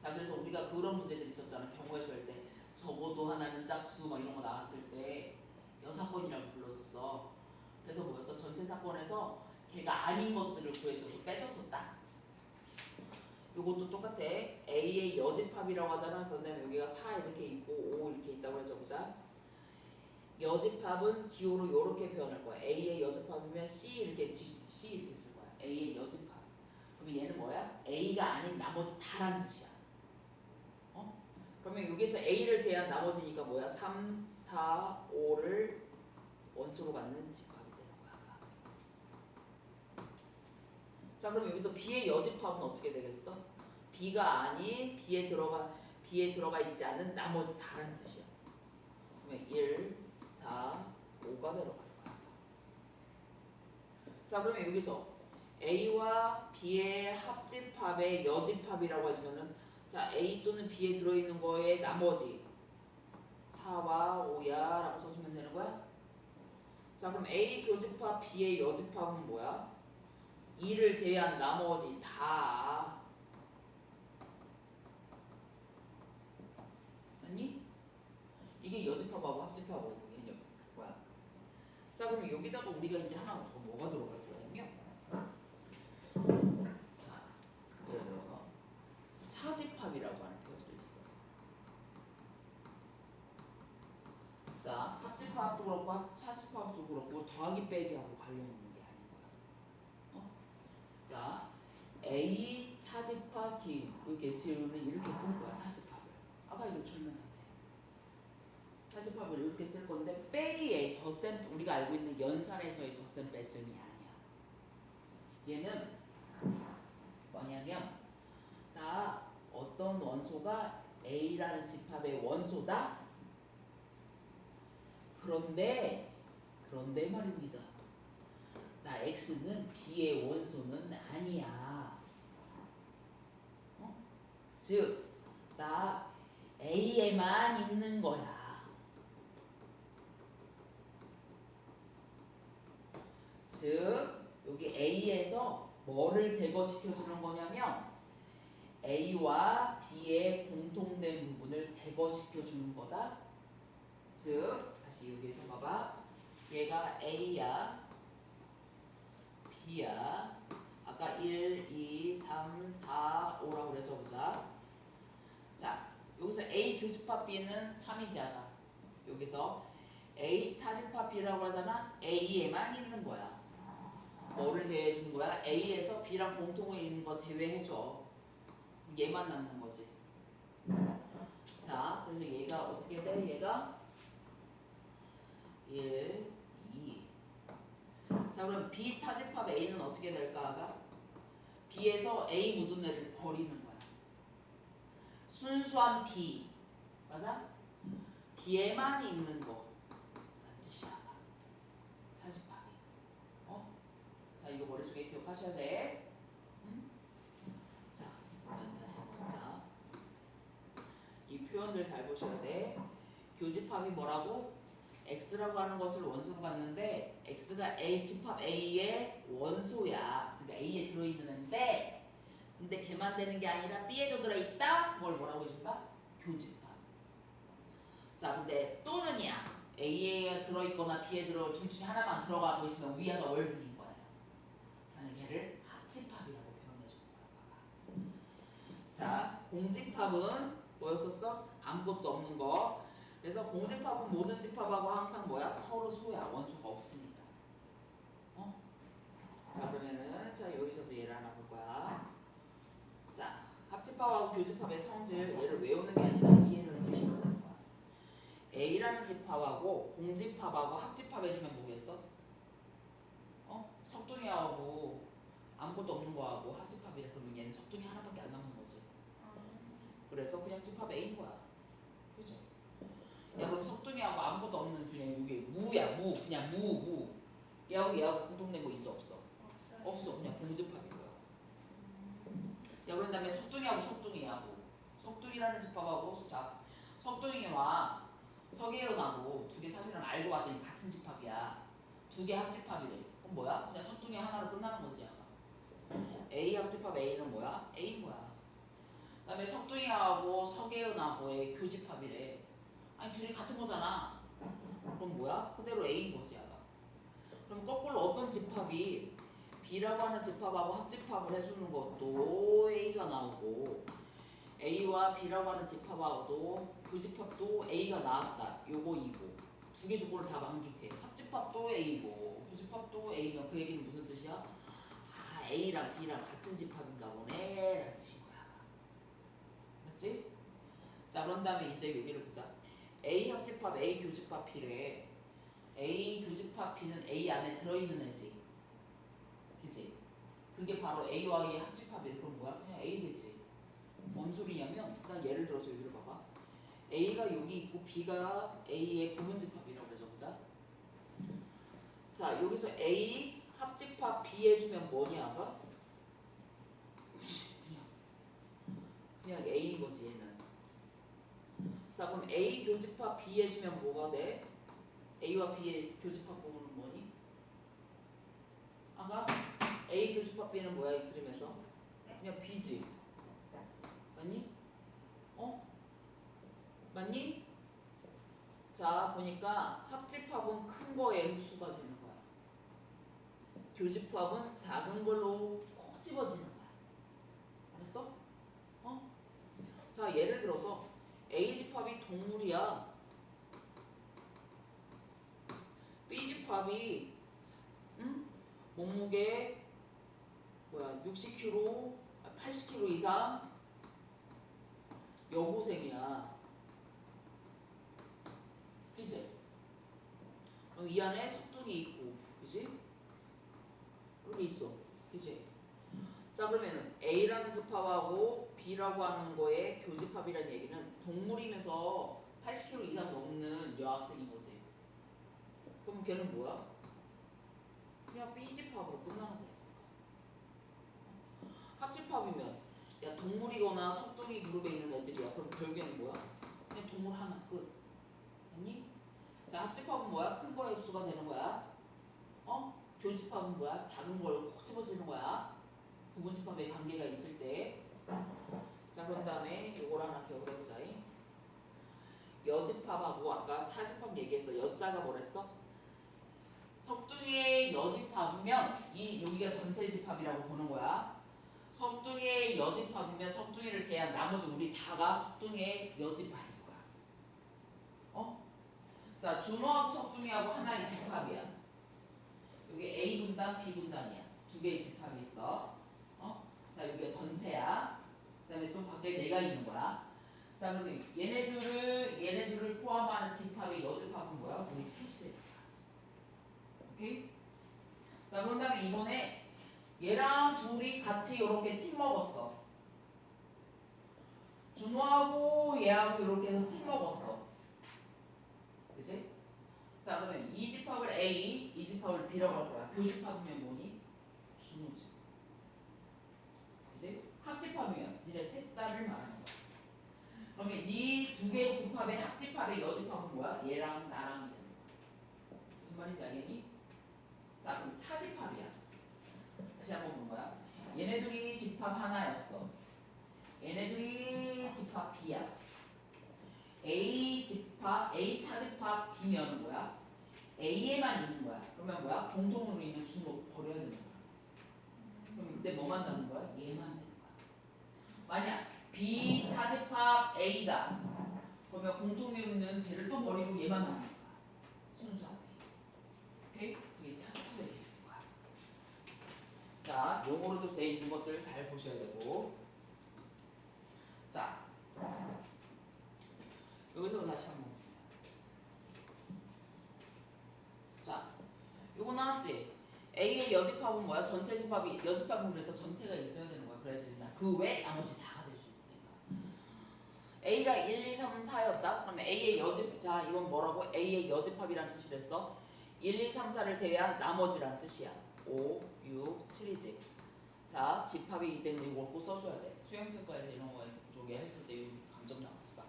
자, 그래서 우리가 그런 문제들이 있었잖아. 경우에서 할 때 적어도 하나는 짝수 막 이런 거 나왔을 때 여사건이라고 불렀었어. 그래서 뭐였어? 전체 사건에서 걔가 아닌 것들을 구해줘서 빼줬었다. 요것도 똑같아. A의 여집합이라고 하잖아. 그런 다음에 여기가 4 이렇게 있고 5 이렇게 있다고 해줘보자. 여집합은 기호로 이렇게 표현할 거야. A의 여집합이면 C 이렇게 쓸 거야. A의 여집합. 그러면 얘는 뭐야? A가 아닌 나머지 다란 뜻이야. 그러면 여기서 A를 제외한 나머지니까 뭐야? 3, 4, 5를 원소로 갖는 집합이 되는 거야. 자, 그럼 여기서 B의 여집합은 어떻게 되겠어? B가 아닌 B에 들어가 있지 않은 나머지 다란 뜻이야. 그러면 1, 4, 5가 들어갈 거야. 자, 그러면 여기서 A와 B의 합집합의 여집합이라고 하시면은 자, A 또는 B에 들어있는 거에 나머지 4와 5야 라고 써주면 되는 거야? 자, 그럼 A 교집합 B의 여집합은 뭐야? 2를 제외한 나머지 다. 맞니? 이게 여집합하고 합집합하고 개념 뭐야? 자, 그럼 여기다가 우리가 이제 하나 더 뭐가 들어갈 거냐면요. 자, 예를 들어서 차집합이라고 하는 표현도 있어. 자, 합집합도 그렇고 차집합도 그렇고 더하기 빼기하고 관련 있는 게 아닌 거야. 자, A 차집합 기 이렇게 쓰는 이렇게 쓸 거야. 차집합을. 아까 이거 줄면 안 돼. 차집합을 이렇게 쓸 건데 빼기에 덧셈 우리가 알고 있는 연산에서의 덧셈 뺄셈이 아니야. 얘는 뭐냐면 나 어떤 원소가 A라는 집합의 원소다. 그런데 말입니다. 나 X는 B의 원소는 아니야. 즉, 나 A에만 있는 거야. 즉, 여기 A에서 뭐를 제거시켜 주는 거냐면 A와 B의 공통된 부분을 제거시켜 주는 거다. 즉, 다시 여기에서 봐봐. 얘가 A야, B야. 아까 아까 1, 2, 3, 4, 5라고 그래서 보자. 자, 여기서 A 교집합 B는 3이지 않아. 여기서 A 차집합 B라고 하잖아. A에만 있는 거야. 뭐를 제외해 주는 거야? A에서 B랑 공통에 있는 거 제외해줘. 얘만 남는 거지. 자, 그래서 얘가 어떻게 돼? 얘가 1, 2. 자, 그럼 B 차집합 A는 어떻게 될까? B에서 A 묻은 애를 버리는 거야. 순수한 B. 맞아? B에만 있는 거. 라는 뜻이야. 차집합이. 어? 자, 이거 머릿속에 기억하셔야 돼. 응? 자, 그러면 다시 해보자. 이 표현들 잘 보셔야 돼. 교집합이 뭐라고? X라고 하는 것을 원소로 갖는데 X가 A 집합 A의 원소야. 그러니까 A에 들어있는 애인데 근데 걔만 되는 게 아니라 B에도 들어있다? 그걸 뭐라고 해준다? 교집합. 자, 근데 또는이야. A에 들어있거나 B에 둘 중에 하나만 들어가고 있으면 위아더 월드인 거예요. 나는 걔를 합집합이라고 표현해주는 거야. 자, 공집합은 뭐였었어? 아무것도 없는 거. 그래서 공집합은 모든 집합하고 항상 뭐야? 서로 소야. 원소가 없습니다. 어? 자, 그러면은 자 여기서도 얘를 하나 볼 거야. 자, 합집합하고 교집합의 성질 얘를 외우는 게 아니라 이해를 해주시면 되는 거야. A라는 집합하고 공집합하고 합집합 해주면 뭐겠어? 석둥이하고 아무것도 없는 거하고 합집합이래. 그러면 얘는 석둥이 하나밖에 안 남는 거지. 그래서 그냥 집합 A인 거야. 그죠? 야, 그럼 석둥이하고 아무것도 없는 그냥 이게 무야, 무. 그냥 무. 얘하고 공통된 거 있어, 없어? 없어. 그냥 공집합인 거야. 야, 그런 다음에 석둥이하고 석둥이라는 집합하고 자, 석둥이와 석예은하고 두 개 사실은 알고 봤더니 같은 집합이야. 두 개 합집합이래. 그럼 뭐야? 그냥 석둥이 하나로 끝나는 거지. A 합집합 A는 뭐야? A인 거야. 그 다음에 석둥이하고 석예은하고의 교집합이래. 아니 둘이 같은 거잖아. 그럼 뭐야? 그대로 A인 거지. 그럼 거꾸로 어떤 집합이 B라고 하는 집합하고 합집합을 해주는 것도 A가 나오고 A와 B라고 하는 집합하고도 교집합도 A가 나왔다. 요거 이고 두 개 조건을 다 만족해. 합집합도 A고 교집합도 A면 그 얘기는 무슨 뜻이야? 아, A랑 B랑 같은 집합인가 보네 라는 뜻인 거야. 맞지? 자, 그런 다음에 이제 여기를 보자. A 합집합 A 교집합 B래. A 교집합 B는 A 안에 들어있는 애지. 그치? 그게 바로 A와 A의 합집합이래. 그럼 뭐야? 그냥 A 되지. 뭔 소리냐면 일단 예를 들어서 여기를 봐봐. A가 여기 있고 B가 A의 부분집합이라고 그러죠. 보자. 자, 여기서 A 합집합 B 해주면 뭐냐 아까? 그냥 A인 거지 얘는. 자, 그럼 A 교집합 B 해주면 뭐가 돼? A와 B의 교집합 부분은 뭐니? 아까 A 교집합 B는 뭐야 이 그림에서? 그냥 B지. 맞니? 맞니? 자, 보니까 합집합은 큰 거에 흡수가 되는 거야. 교집합은 작은 걸로 콕 집어지는 거야. 알았어? 자, 예를 들어서 A집합이 동물이야. B집합이 몸무게 60kg, 80kg 이상 여고생이야. 그지? 그럼 이 안에 석둥이 있고, 그지? 이렇게 있어. 그지? 자, 그러면 A라는 집합하고 B라고 하는 거에 교집합이라는 얘기는 동물이면서 80kg 이상 넘는 여학생인 거지. 그럼 걔는 뭐야? 그냥 B집합으로 끝나는 거야. 합집합이면 야 동물이거나 석둥이 그룹에 있는 애들이야. 그럼 결국에는 뭐야? 그냥 동물 하나 끝. 아니? 자, 합집합은 뭐야? 큰 거에 흡수가 되는 거야. 교집합은 뭐야? 작은 걸 콕 집어지는 거야. 부분집합의 관계가 있을 때. 자, 그런 다음에 요걸 하나 기억을 해보자. 여집합하고 아까 차집합 얘기했어. 여자가 뭐랬어? 석중의 여집합이면 이 여기가 전체 집합이라고 보는 거야. 석중의 여집합이면 석중이를 제외한 나머지 우리 다가 석중의 여집합인 거야. 어? 자, 준호하고 석중이하고 하나의 집합이야. 여기 A 분단, B 분단이야. 두 개의 집합이 있어. 자, 여기가 전체야. 그다음에 또 밖에 내가 있는 거야. 자, 그러면 얘네들을 포함하는 집합의 여집합은 뭐야? 우리 셋이 되는 거야. 오케이? 자, 그런 다음에 이번에 얘랑 둘이 같이 이렇게 팀 먹었어. 준호하고 얘하고 이렇게 해서 팀 먹었어. 그치? 자, 그러면 이 집합을 A, 이 집합을 B라고 할 거야. 교집합이면 뭐니? 준호지. 그치? 합집합이면 니네 셋 다를 말하는 거야. 그러면 이 두 개의 집합의 합집합의 여집합은 뭐야? 얘랑 나랑이 되는 거야. 무슨 말인지 알겠니? 자, 그럼 차집합이야. 다시 한번 본 거야. 얘네들이 집합 하나였어. 얘네들이 집합 B야. A 차집합 B면 뭐야? A에만 있는 거야. 그러면 뭐야? 공통으로 있는 주로 버려야 되는 거야. 그럼 그때 뭐만 남는 거야? 얘만 되는 거야. 만약 B 차집합 A다. 그러면 공통으로 있는 쟤를 또 버리고 얘만 남는 거야. 순수합 A. 오케이? 그게 차집합의 되는 거야. 자, 용어로도 돼 있는 것들을 잘 보셔야 되고. 자, 여기서 다시 한번 볼게요. 자, 요거 나왔지? A의 여집합은 뭐야? 전체 집합이 여집합은 그래서 전체가 있어야 되는 거야. 그래서 그 외 나머지 다가 될 수 있으니까. A가 1, 2, 3, 4였다. 그러면 A의 여집, 자 이건 뭐라고? A의 여집합이란 뜻이랬어. 1, 2, 3, 4를 제외한 나머지란 뜻이야. 5, 6, 7이지. 자, 집합이기 때문에 이걸 꼭 써줘야 돼. 수행평가에서 이런 거에서 저기 했을 때 이거 감점 나오지 마.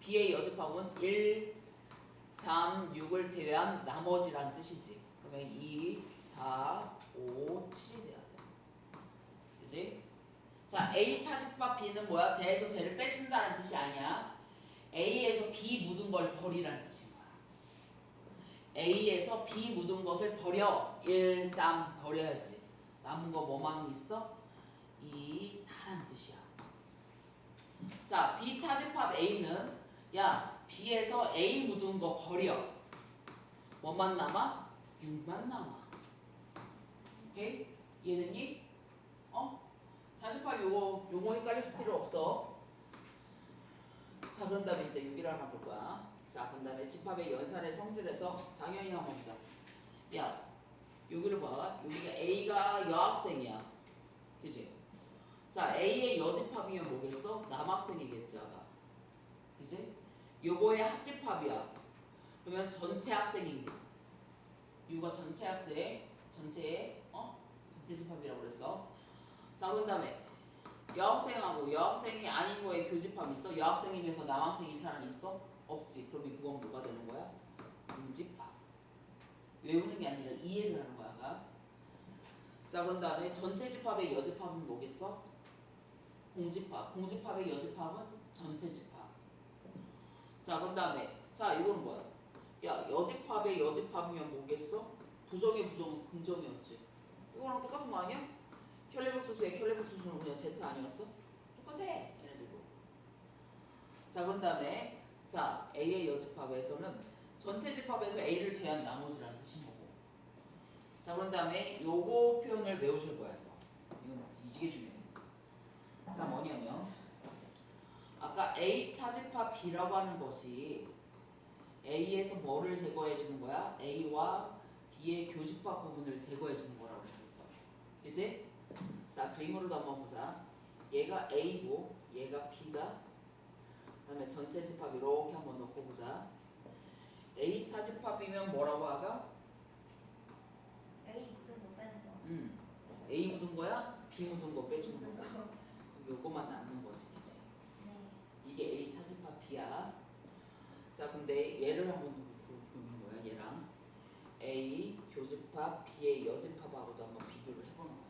B의 여집합은 1, 3, 6을 제외한 나머지란 뜻이지. 그러면 2, 4, 5, 7이 돼야 돼. 그지? 자, A 차집합 B는 뭐야? 쟤에서 쟤를 빼준다는 뜻이 아니야. A에서 B 묻은 걸 버리라는 뜻인 거야. A에서 B 묻은 것을 버려. 1, 3 버려야지. 남은 거 뭐만 있어? 2, 4란 뜻이야. 자, B 차집합 A는 야, B에서 A 묻은 거 버려. 뭐만 남아? 6만 남아. 오케이? 이해됐니? 차집합 용어 헷갈릴 필요 없어. 자, 그런 다음에 이제 6일 하나 볼 거야. 자, 그런 다음에 집합의 연산의 성질에서 당연히 한번 보자. 야, 여기를 봐. 여기가 A가 여학생이야. 그지? 자, A의 여집합이면 뭐겠어? 남학생이겠지, 아가. 그지? 요거의 합집합이야. 그러면 전체 학생인 게. U가 전체 학생, 전체 집합이라고 그랬어. 자, 그 다음에 여학생하고 여학생이 아닌 거에 교집합 있어? 여학생이면서 남학생인 사람이 있어? 없지. 그러면 그건 뭐가 되는 거야? 음집합. 외우는 게 아니라 이해를 하는 거야, 아가. 자, 그 다음에 전체 집합의 여집합은 뭐겠어? 공집합. 공집합의 여집합은 전체 집합. 자, 그 다음에 자, 이거는 뭐야? 야, 여집합의 여집합이면 뭐겠어? 부정의 부정은 긍정이었지. 이거랑 똑같은 거 아니야? 켤레복수수의 켤레복수수는 그냥 Z 아니었어? 똑같아, 얘네들도. 자, 그런 다음에 자, A의 여집합에서는 전체 집합에서 A를 제한 나머지라는 뜻인 거고. 자, 그런 다음에 요거 표현을 외우실 거야. 이건 이지게 중요해. 자, 뭐냐면 아까 A 차집합 B라고 하는 것이 A에서 뭐를 제거해 주는 거야? A와 B의 교집합 부분을 제거해 주는 거라고 했었어. 그치? 자, 그림으로도 한번 보자. 얘가 A고 얘가 B다. 그 다음에 전체 집합 이렇게 한번 넣고 보자. A 차집합이면 뭐라고 하가? A 묻은 거 빼는 거. A 묻은 거야? B 묻은 거 빼주는 거지. 그럼 요거만 남는 거지, 그치? 네. 이게 A 차집합 B야. 자, 근데 얘를 한번 보는 거야. 얘랑 A 교집합 B의 여집합하고도 한번 비교를 해보는 거야.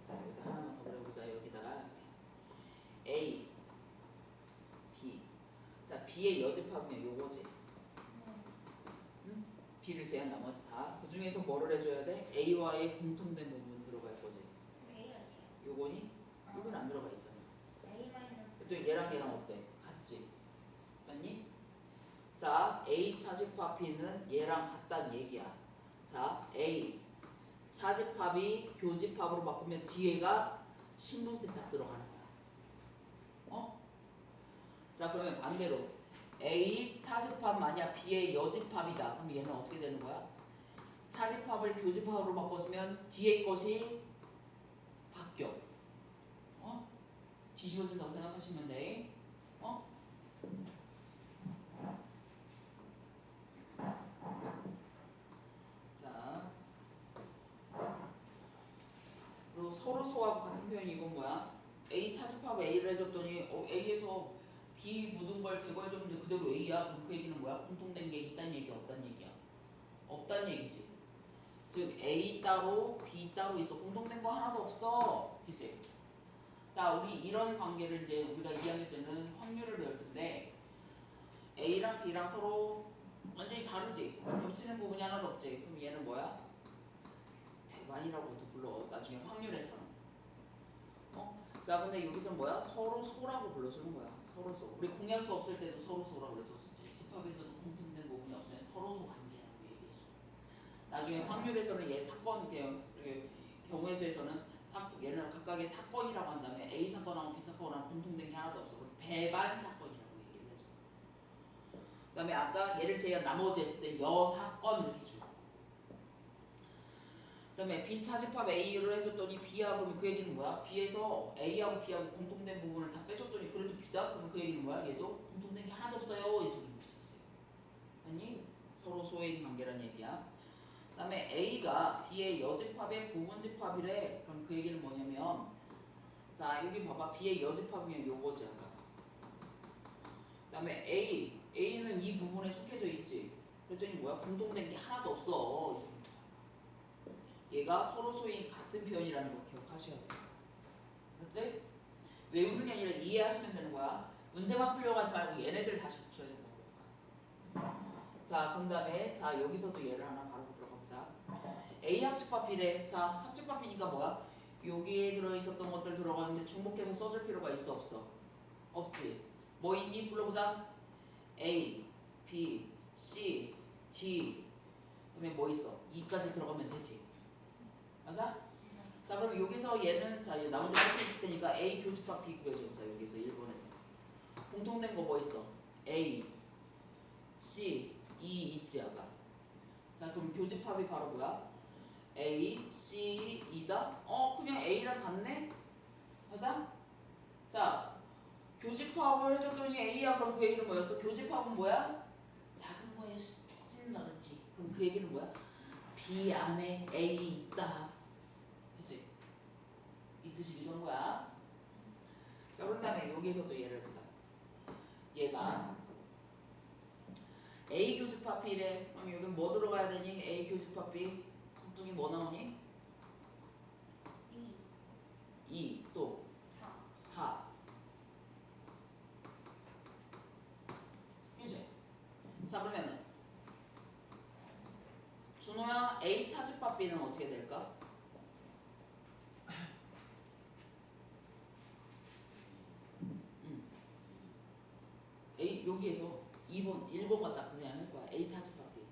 자, 여기다 하나만 더 그려보자. 여기다가 A, B. 자, B의 여집합이면 요거지. 네. 응? B를 제한 나머지 다. 그 중에서 뭐를 해줘야 돼? A와의 공통된 부분 들어갈 거지. A 아니에요? 요거니? 요건 안 들어가 있잖아. A 마이너스. 또 얘랑 어때? 같지? 맞니? 자, A 차집합 B는 얘랑 같다는 얘기야. 자, A 차집합이 교집합으로 바꾸면 뒤에가 신분세 딱 들어가는 거야. 어? 자, 그러면 반대로 A 차집합 만약 B의 여집합이다. 그럼 얘는 어떻게 되는 거야? 차집합을 교집합으로 바꿔주면 뒤에 것이 바뀌어. 어? 뒤집어진다고 생각하시면 돼. 어? 자, 그리고 서로 소하고 같은 표현이 이건 뭐야? A 차집합 A를 해줬더니 A에서 B 묻은 걸 제거해줬는데 그대로 A야. 그럼 그 얘기는 뭐야? 공통된 게 있다는 얘기야? 없다는 얘기야? 없다는 얘기지. 즉 A 따로 B 따로 있어. 공통된 거 하나도 없어. 그치? 자, 우리 이런 관계를 이제 우리가 2학년 때는 확률을 배울 텐데 A랑 B랑 서로 완전히 다르지? 겹치는 부분이 하나도 없지? 그럼 얘는 뭐야? 배반이라고도 불러. 나중에 확률에서는. 자, 근데 여기서 뭐야? 서로 소라고 불러주는 거야. 서로 소. 우리 공약수 없을 때도 서로 소라고 그랬었지. 집합에서도 공통된 부분이 없으면 서로 소 관계라고 얘기해줘. 나중에 확률에서는 얘 사건 경우의 수에서는 얘는 각각의 사건이라고 한 다음에 A 사건하고 B 사건하고 공통된 게 하나도 없어. 그럼 배반 사건이라고 얘기를 해줘. 그 다음에 아까 얘를 제외한 나머지 했을 때 여사건 이렇게 주고. 그 다음에 B 차집합 A를 해줬더니 B야. 그러면 그 얘기는 뭐야? B에서 A하고 B하고 공통된 부분을 다 빼줬더니 그래도 B다? 그러면 그 얘기는 뭐야? 얘도 공통된 게 하나도 없어요. 이 소리인 거지. 아니 서로 소외인 관계란 얘기야. 그 다음에 A가 B의 여집합의 부분집합이래. 그럼 그 얘기는 뭐냐면 자 여기 봐봐. B의 여집합이면 요거지 아까. 그 다음에 A는 이 부분에 속해져 있지. 그랬더니 뭐야? 공통된 게 하나도 없어. 얘가 서로 소인 같은 표현이라는 거 기억하셔야 돼요. 그렇지? 외우는 게 아니라 이해하시면 되는 거야. 문제만 풀려고 하지 말고 얘네들 다시 붙여야 된다고. 자, 그 다음에 자 여기서도 얘를 하나 바로 들어가보자. A 합집합 B래. 자, 합집합 B니까 뭐야? 여기에 들어있었던 것들 들어가는데 중복해서 써줄 필요가 있어 없어? 없지. 뭐 있니? 불러보자. A, B, C, D 그다음에 뭐 있어? 2까지 들어가면 되지. 맞아? 자, 그럼 여기서 얘는 자, 얘 나머지 할 수 있을 테니까 A 교집합 B 구해줘. 여기서 1번에서 공통된 거 뭐 있어? A, C, E 있지 아까. 자, 그럼 교집합이 바로 뭐야? A, C, E다? 그냥 A랑 같네? 맞아? 자, 교집합을 해줬더니 A야. 그럼 그 얘기는 뭐였어? 교집합은 뭐야? 작은 거에 쫓기는 다르지. 그럼 그 얘기는 뭐야? B 안에 A 있다. 그치? 이 뜻이 이런 거야. 자, 그런 다음에 여기에서도 얘를 보자. 얘가 A 교집합 B래. 그럼 여기 뭐 들어가야 되니? A 교집합 B. 속중이 뭐 나오니? 2. 또 4. 그치? 자, 그러면은 준호야 A 차집합 B는 어떻게 될까? A 여기에서 2번 1번 갖다 그냥 할 거야. A 차집합 B.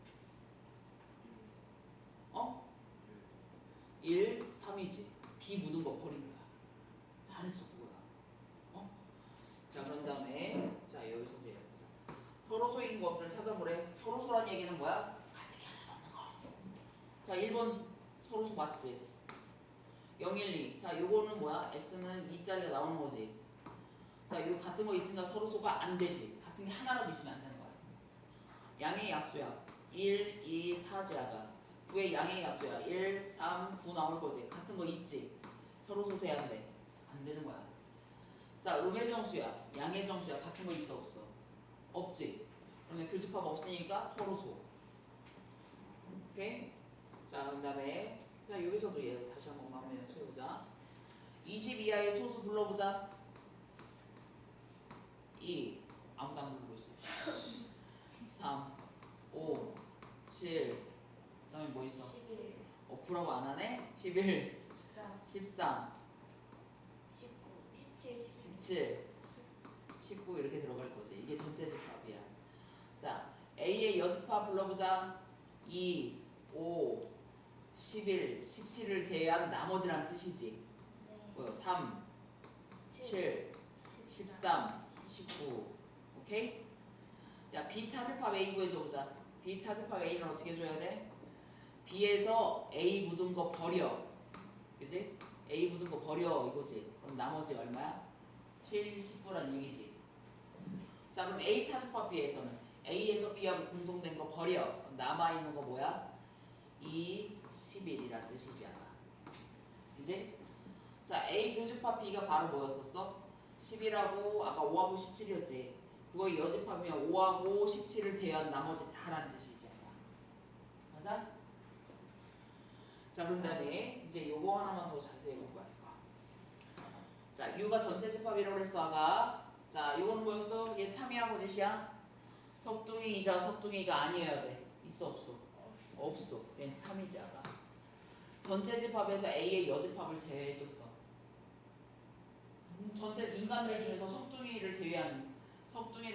1, 3이지. B 묻은 거 버린 거야. 잘했어 그거야. 자, 그런 다음에 자 여기서 이제 보자. 서로 소인 것들 찾아보래. 서로 소란 얘기는 뭐야? 같은 게 하나도 없는 거. 자, 1번 서로 소 맞지? 0, 1, 2. 자, 요거는 뭐야? X는 2짜리가 나오는 거지. 자, 요 같은 거 있으니까 서로 소가 안 되지. 같은 게 하나라도 있으면 안 되는 거야. 양의 약수야. 1, 2, 4제아가 9의 양의 약수야. 1, 3, 9 나올 거지. 같은 거 있지. 서로 소 돼야 돼. 안 되는 거야. 자, 음의 정수야. 양의 정수야. 같은 거 있어 없어? 없지. 그러면 교집합 없으니까 서로 소. 오케이? 자, 그 다음에 자 여기서도 얘 다시 한번 한번 연습해보자. 20 이하의 소수 불러보자. 2 아무도 안 부르고 있어. 3, 5, 7, 다음에 뭐 있어? 11, 9라고 안 하네? 11, 14, 13, 19, 17, 18, 17, 19 이렇게 들어갈 거지. 이게 전체 집합이야. 자, A의 여집합 불러보자. 2, 5, 11, 17을 제외한 나머지란 뜻이지. 네, 뭐요? 3, 7, 13, 19. 오케이? 야, B 차집합 A 구해줘보자. B 차집합 A는 어떻게 줘야 돼? B에서 A 묻은 거 버려. 그지? A 묻은 거 버려 이거지. 그럼 나머지 얼마야? 7, 19란 얘기지. 자, 그럼 A 차집합 B에서는 A에서 B하고 공통된 거 버려. 그럼 남아있는 거 뭐야? 2, 11이란 뜻이지 아까. 그지? 자, A 교집합 B가 바로 뭐였었어? 10이라고 아까 5하고 17이었지. 그거 여집합이면 5하고 17을 대한 나머지 다란 뜻이지 아까. 맞아? 자, 그런 다음에 이제 요거 하나만 더 자세히 공부할 거야. 자, U가 전체 집합이라고 그랬어 아까. 자, 요거는 뭐였어? 얘 참이하고 짓이야? 석둥이이자 석둥이가 아니어야 돼. 있어 없어? 없어. 얘는 참이지 아까. 전체 집합에서 A의 여집합을 제외해줬어. 전체 인간들 중에서 석둥이를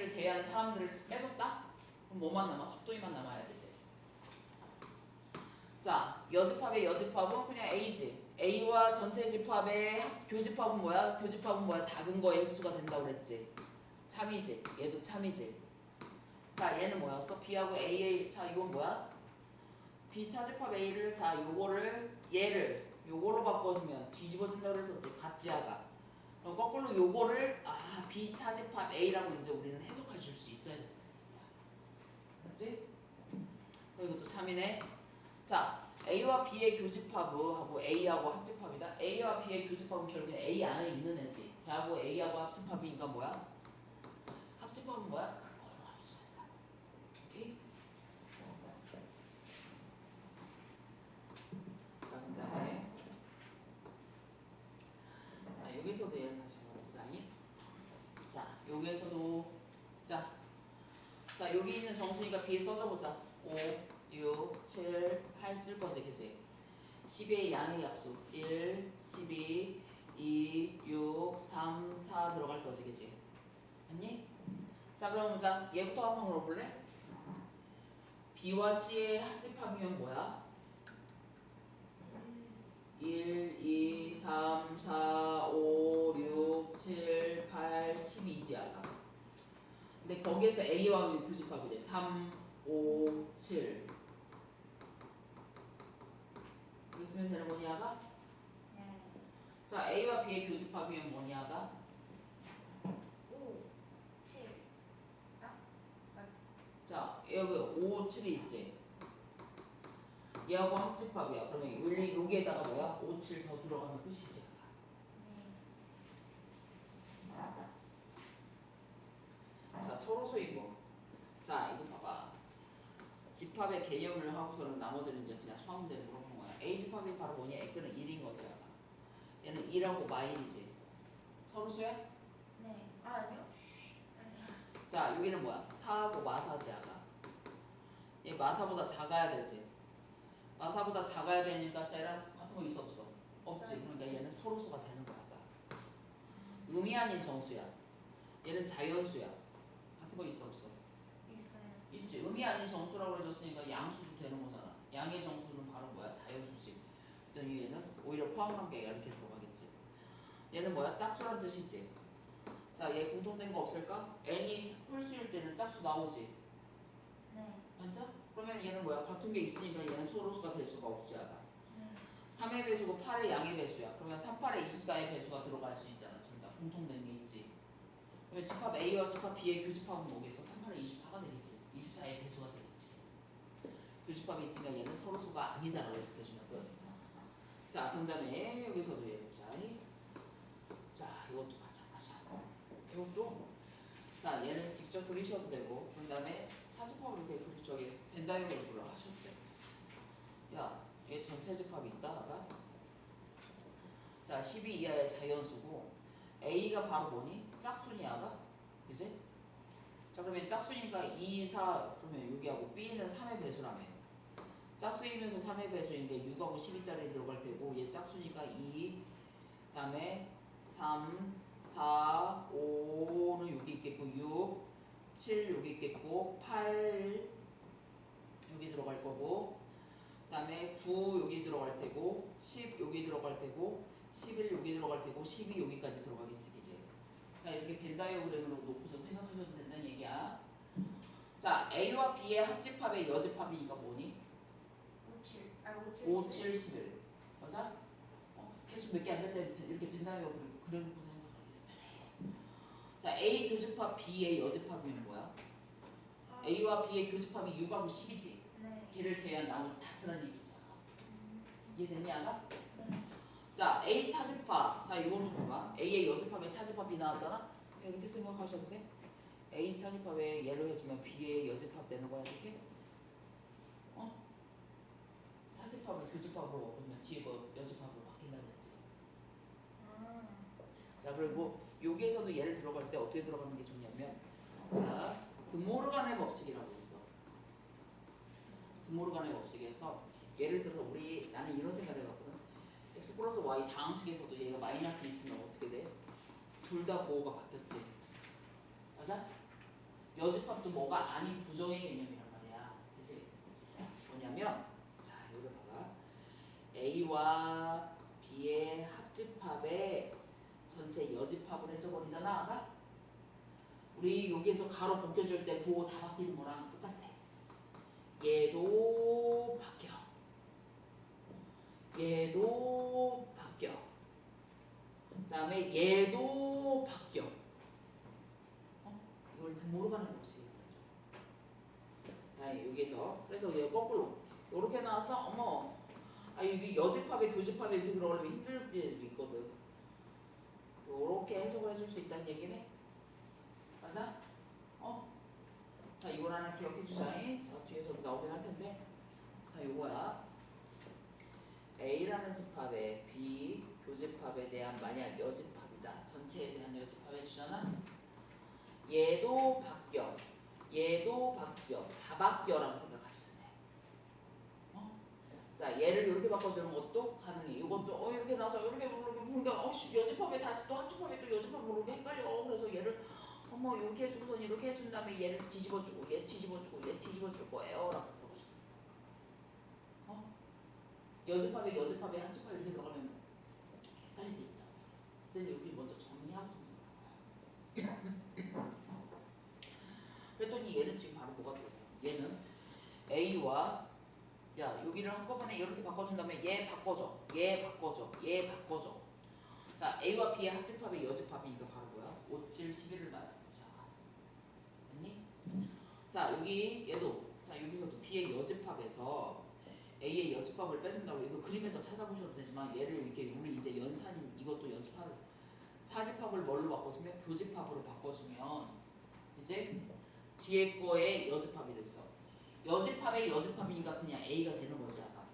제외한 사람들을 빼줬다? 그럼 뭐만 남아? 석둥이만 남아야 되지. 자, 여집합의 여집합은 그냥 A지. A와 전체 집합의 교집합은 뭐야? 교집합은 뭐야? 작은 거의 흡수가 된다고 그랬지. 참이지. 얘도 참이지. 자, 얘는 뭐였어? B하고 A의 자, 이건 뭐야? B 차집합 A를 자, 얘를 요걸로 바꿔주면 뒤집어진다고 그랬었지. 같지야가. 그럼 거꾸로 요거를 B 차집합 A라고 이제 우리는 해석해 줄 수 있어야 돼. 맞지? 그리고 이것도 참이네. 자, A와 B의 교집합하고 A하고 합집합이다. A와 B의 교집합은 결국엔 A 안에 있는 애지. 걔하고 A하고 합집합이니까 뭐야? 합집합은 뭐야? 그거로 합수한다. 오케이? 자, 그 다음에 자, 여기서도 얘를 다시 보자. 자, 여기에서도 자, 여기 있는 정수니까 B에 써줘보자. 5, 6, 7, 8 쓸 거지, 그치? 10의 양의 약수 1, 12, 2, 6, 3, 4 들어갈 거지, 그치? 아니? 자, 그럼 자, 얘부터 한번 물어볼래? B와 C의 합집합이면 뭐야? 1, 2, 3, 4, 5, 6, 7, 8, 12지 아까. 근데 거기에서 A와 교집합이래. 3, 5, 7 여기 쓰면 되는 거니 아가? 네, 자, A와 B의 교집합이면 뭐니 아가? 5, 7, 자, 여기 5, 7이 있지. 얘하고 합집합이야. 그러면 여기에다가 뭐야? 5, 7 더 들어가면 끝이지. 자, 서로소인 거. 자, 이거 봐봐. 집합의 개념을 하고서는 나머지는 이제 그냥 수학 문제를 물어본 거야. A 집합이 바로 뭐냐? X는 1인 거지. 아까. 얘는 2라고 마일이지. 서로소야? 네, 아니요. 자, 여기는 뭐야? 4하고 마사지 아까. 얘 마사보다 작아야 되지. 마사보다 작아야 되니까 쟤랑 같은 거 있어 없어? 없지. 그러니까 얘는 서로소가 되는 거야. 아까. 음이 아닌 정수야. 얘는 자연수야. 같은 거 있어 없어? 있어요. 있지. 음이 아닌 정수라고 해줬으니까 양수도 되는 거잖아. 양의 정수는 바로 뭐야? 자연수지. 그랬더니 얘는 오히려 포함관계가 이렇게 들어가겠지. 얘는 뭐야? 짝수란 뜻이지. 자, 얘 공통된 거 없을까? n이 홀수일 때는 짝수 나오지. 네, 맞죠? 그러면 얘는 뭐야? 같은 게 있으니까 얘는 소로수가 될 수가 없지 아까. 네, 3의 배수고 8의 양의 배수야. 그러면 3, 8의 24의 배수가 들어갈 수 있잖아. 둘 다 공통된 게 있지. 그러면 집합 A와 집합 B의 교집합은 뭐겠어? 3, 8의 24가 되겠지. 24의 배수가 되겠지. 교집합이 있으니까 얘는 서로수가 아니다라고 해석해주면 끝. 자, 그 다음에 여기서도 얘 보자. 자, 이것도 마찬가지야. 이것도 자, 얘는 직접 그리셔도 되고 그 다음에 차집합을 이렇게 저기 벤다이어그램으로 하셔도 돼. 야, 얘 전체 집합이 있다. 아까? 자, 12 이하의 자연수고 A가 바로 뭐니? 짝수니 아가? 그지? 자, 그러면 짝수니까 2, 4 그러면 여기하고 B는 3의 배수라며. 짝수이면서 3의 배수인데 6하고 12짜리 들어갈 테고 얘 짝수니까 2 그다음에 3 4 5는 여기 있겠고 6 7 여기 있겠고 8 여기 들어갈 거고 그다음에 9 여기 들어갈 테고 10 여기 들어갈 테고 11 여기 들어갈 테고 12 여기까지 들어가겠지 그지? 자 이렇게 벤 다이어그램으로 놓고서 생각하셔도 된다는 얘기야. 자 A와 B의 합집합의 여집합이니까 뭐니? 5, 7, 11 맞아? 개수 몇 개 안 될 때 이렇게 벤 다이어그램 그려놓고 생각하래. 자 A 교집합 B의 여집합이면 뭐야? A와 B의 교집합이 6하고 10이지. 네. 걔를 제외한 나머지 다 쓰라는 얘기잖아. 이해됐냐 아가? 네. 자 A 차집합. 자 이거는 봐봐. A의 여집합에 차집합이 나왔잖아. 이렇게 생각하셔도 돼. A 차집합에 예를 해주면 B의 여집합 되는 거야 이렇게. 차집합을 교집합으로 바꾸면 뒤에 거 여집합으로 바뀐다는 거지. 자 그리고 여기에서도 예를 들어갈 때 어떻게 들어가는 게 좋냐면 자 드모르간의 법칙이라고 있어. 드모르간의 법칙에서 예를 들어서 나는 이런 생각을 해봤거든. x 플러스 y 다항식에서도 얘가 마이너스 있으면 어떻게 돼? 둘 다 부호가 바뀌었지. 맞아? 여집합도 뭐가 아닌 부정의 개념이란 말이야. 그치? 뭐냐면 자 이거 봐봐. A와 B의 합집합에 전체 여집합을 해줘버리잖아. 아까? 우리 여기에서 가로 벗겨줄 때 부호 다 바뀌는 거랑 똑같아. 얘도 바뀌어. 얘도 바뀌어. 그 다음에 얘도 바뀌어. 이걸 드모르간의 법칙이라고 하죠. 여기에서 그래서 얘 거꾸로 이렇게 나와서 어머 여기 여집합에 교집합에 이렇게 들어가려면 힘들 때도 있거든. 이렇게 해석을 해줄 수 있다는 얘기네. 맞아? 자 이걸 하나 기억해 주자. 자 뒤에서 나오긴 할 텐데 자 요거야. A라는 집합에 B 교집합에 대한 만약 여집합이다. 전체에 대한 여집합 해주잖아. 얘도 바뀌어. 얘도 바뀌어. 다 바뀌어라고 생각하시면 돼. 자 얘를 이렇게 바꿔주는 것도 가능해. 이것도 이렇게 나서 이렇게 보니까 여집합에 다시 또 합집합에 또 여집합으로 이렇게 헷갈려. 그래서 얘를 이렇게 해주고선 이렇게 해준 다음에 얘를 뒤집어주고 얘 뒤집어주고 얘 뒤집어줄 거예요 라고 들어가시면 여집합에 합집합에 이렇게 들어가면 헷갈릴 때 있잖아. 근데 여기 먼저 정리하고 그랬더니 얘는 지금 바로 뭐가 돼요? 얘는 A와 여기를 한꺼번에 이렇게 바꿔준 다음에 얘 바꿔줘. 자 A와 B의 합집합의 여집합이니까 바로 뭐야? 5, 7, 11을 말하는 거잖아. 됐니? 자 여기 얘도 자 여기서도 B의 여집합에서 A의 여집합을 빼준다고 이거 그림에서 찾아보셔도 되지만 얘를 이렇게 우리 이제 연산인 이것도 연습할 차집합을 뭘로 바꿔주면 교집합으로 바꿔주면 이제 뒤에 거에 여집합이 됐어. 여집합의 여집합이니까 그냥 A가 되는 거지 아까.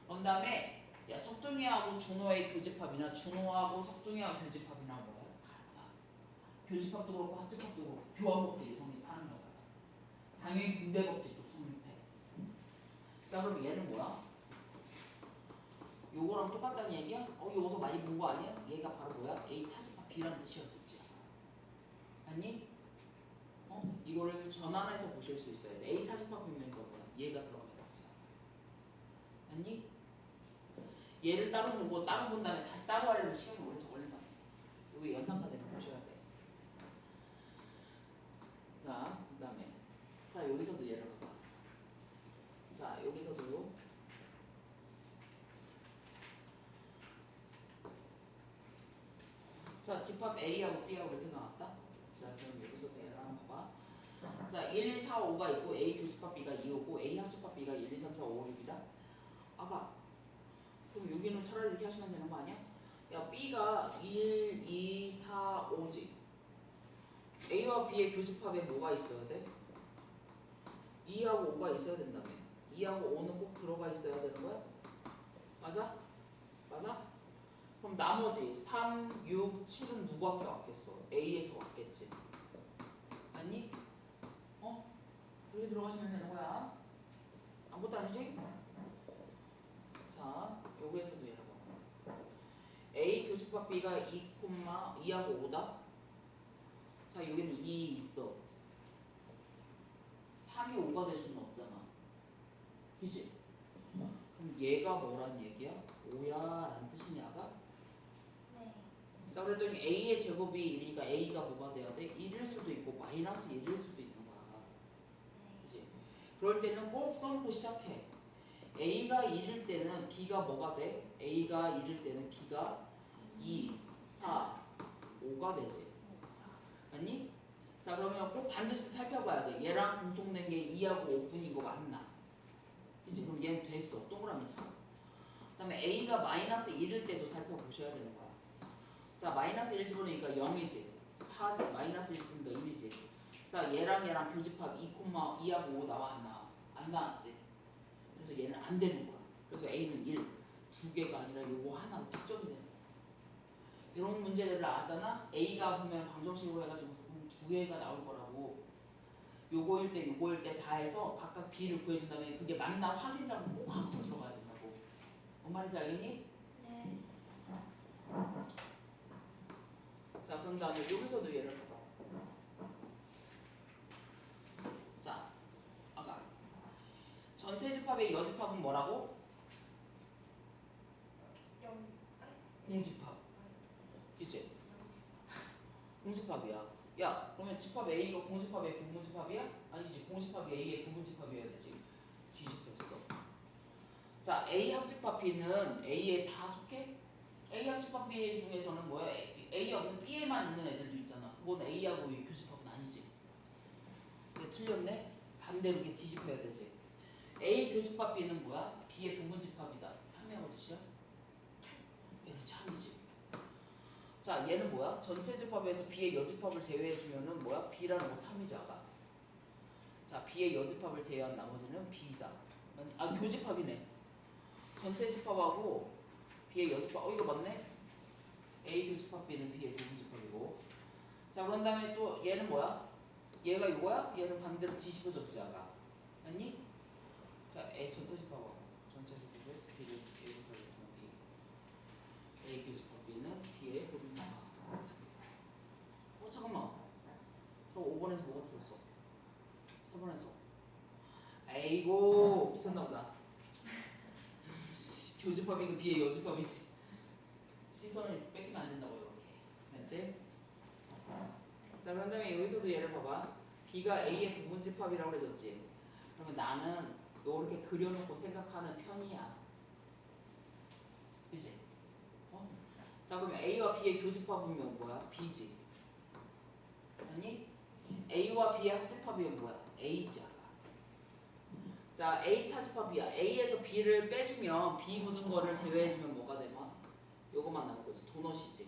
그런 다음에 석둥이하고 준호의 교집합이나 준호하고 석둥이하고 교집합이나 뭐야? 같아. 교집합도 그렇고 합집합도 그렇고 교환법칙이 성립하는 거야. 당연히 분배법칙도 성립해. 자 그럼 얘는 뭐야? 요거랑 똑같다는 얘기야? 요거 많이 본 거 아니야? 얘가 바로 뭐야? A 차집합 B라는 뜻이었었지. 아니? 이거를 전환해서 보실 수 있어야 돼. A 차집합이면 이거 뭐야? 얘가 들어가면 되지. 아니? 얘를 따로 보고 따로 본 다음에 다시 따로 하려면 시간이 오래 더 걸린다. 여기 연산까지 보셔야 돼. 자, 그 다음에 자 여기서도 얘를 봐봐. 자 여기서도 자 집합 A하고 B하고 이렇게 나왔다. 자 그럼 여기서도 얘를 한번 봐봐. 자 1, 2, 4, 5가 있고 A 교집합 B가 2, 5고 A 합집합 B가 1, 2, 3, 4, 5, 6이다. 아까 그럼 여기는 차라리 이렇게 하시면 되는 거 아니야? 야 B가 1, 2, 4, 5지. A와 B의 교집합에 뭐가 있어야 돼? 2하고 5가 있어야 된다며. 2하고 5는 꼭 들어가 있어야 되는 거야? 맞아? 맞아? 그럼 나머지 3, 6, 7은 누구한테 왔겠어? A에서 왔겠지. 아니? 그렇게 들어가시면 되는 거야. 아무것도 아니지? 자, 여기에서도 얘를 봐. A 교집합 B가 2,2하고 5다. 자, 여기는 2 있어. 3이 5가 될 수는 없잖아. 그치? 그럼 얘가 뭐란 얘기야? 5야 라는 뜻이냐가? 네. 자, 그랬더니 A의 제곱이 1이니까 A가 뭐가 돼야 돼? 1일 수도 있고 마이너스 1일 수도 있는 거야. 네. 그치? 그럴 때는 꼭 써놓고 시작해. A가 1일 때는 B가 뭐가 돼? A가 1일 때는 B가 2, 4, 5가 되지. 아니? 자, 그러면 꼭 반드시 살펴봐야 돼. 얘랑 공통된 게 2하고 5분인 거 맞나? 이제 그럼 얘는 됐어. 동그라미처럼. 그 다음에 A가 마이너스 1일 때도 살펴보셔야 되는 거야. 자, 마이너스 1 집어넣으니까 0이지. 4지. 마이너스 1 집으니까 1이지. 자, 얘랑 교집합 2,2하고 5 나와 안 나와? 안 나왔지. 그래서 얘는 안 되는 거야. 그래서 A는 1. 두 개가 아니라 요거 하나로 특정이 되는 거야. 이런 문제들을 아잖아? A가 보면 방정식으로 해가지고 두 개가 나올 거라고. 요거일 때 요거일 때 다 해서 각각 B를 구해준 다음에 그게 맞나 확인자고 꼭 하고 들어가야 된다고. 뭔 말인지 알겠니? 네. 자, 그런 다음에 여기서도 얘를 봐봐. 자, 아까 전체 집합의 여집합은 뭐라고? 영. 공집합. 그치? 공집합이야. 야, 그러면 집합 A가 공집합의 부분집합이야? 아니지, 공집합이 A의 부분집합이어야 되지. 뒤집혔어. 자, A 합집합 B는 A에 다 속해? A 합집합 B 중에서는 뭐야? A 없는 B에만 있는 애들도 있잖아. 그건 A하고 의 교집합은 아니지. 근데 틀렸네? 반대로 이렇게 뒤집혀야 되지. A 교집합 B는 뭐야? B의 부분집합이다. 참여하고 뜻이야? 얘는 참이지. 자, 얘는 뭐야? 전체 집합에서 B의 여집합을 제외해주면은 뭐야? B라는 거 3이지 아가. 자, B의 여집합을 제외한 나머지는 B다. 아, 교집합이네. 전체 집합하고 B의 여집합. 이거 맞네? A 교집합 B는 B의 부분집합이고. 자, 그런 다음에 또 얘는 뭐야? 얘가 이거야? 얘는 반대로 뒤집어졌지 아가. 맞니? 자, A 전체 집합하고 전체 집합에서 B를 교집합이지만 B. A 교집합 B는 B의 부분집합. 잠깐만. 저 5번에서 뭐가 들었어? 4번에서. 아이고 미쳤나보다. 교집합이고 B의 여집합이지. 시선을 뺏기면 안 된다고 이렇게. 맞지? 자, 그런 다음에 여기서도 얘를 봐봐. B가 A의 부분집합이라고 그래졌지. 그러면 나는 이렇게 그려놓고 생각하는 편이야. 그치? 어? 자, 그러면 A와 B의 교집합이면 뭐야? B지. 아니? A와 B의 합집합이면 뭐야? A지 아까. 자, A 차집합이야. A에서 B를 빼주면 B 묻은 거를 제외해주면 뭐가 돼? 뭐? 요거만 남은 거지. 도넛이지.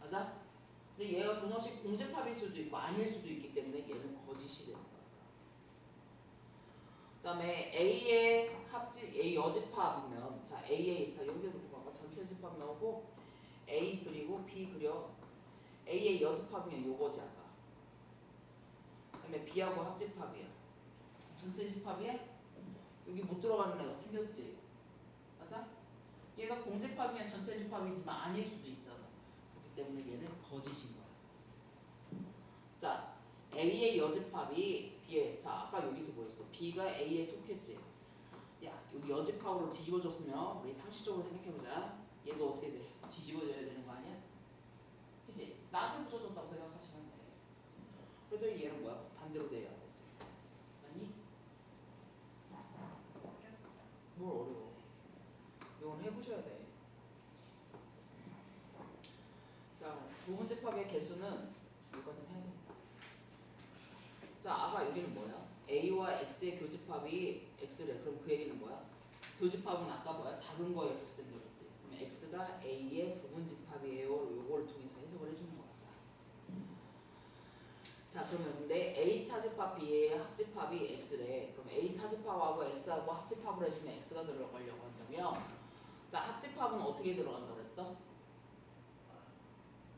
맞아? 근데 얘가 도넛이 공집합일 수도 있고 아닐 수도 있기 때문에 얘는 거짓이 되는 거야. 그 다음에 A의 A 여집합이면 자 A의 자 여기도 봐봐. 전체 집합 나오고 A 그리고 B 그려. A의 여집합이면 요거지 아까. 그 다음에 B하고 합집합이야. 전체 집합이야? 여기 못 들어가는 애가 생겼지. 맞아? 얘가 공집합이면 전체 집합이지만 아닐 수도 있잖아. 그렇기 때문에 얘는 거짓인 거야. 자, A의 여집합이 B의 자 아까 여기서 뭐였어? B가 A에 속했지. 야, 여기 여집합으로 뒤집어졌으면 우리 상식적으로 생각해보자. 얘도 어떻게 돼? 뒤집어져야 되는 거 아니야? 그치? 낫을 붙여줬다고 생각하시면 돼. 그래도 얘는 뭐야? 반대로 돼야 되지. 아니? 뭘 어려워? 이건 해보셔야 돼. 자, 부분집합의 개수는 여기까지는 해야 된다. 자, 아까 여기는 뭐야? A와 X의 교집합이 X래. 그럼 그 얘기는 뭐야? 교집합은 아까 뭐야? 작은 거에 합수된다고 했지. 그럼 X가 A의 부분집합이에요. 요거를 통해서 해석을 해주는 거야. 자, 그러면 근데 A 차집합 B의 합집합이 X래. 그럼 A 차집합하고 X하고 합집합을 해주면 X가 들어가려고 한다면 자, 합집합은 어떻게 들어간다고 그랬어?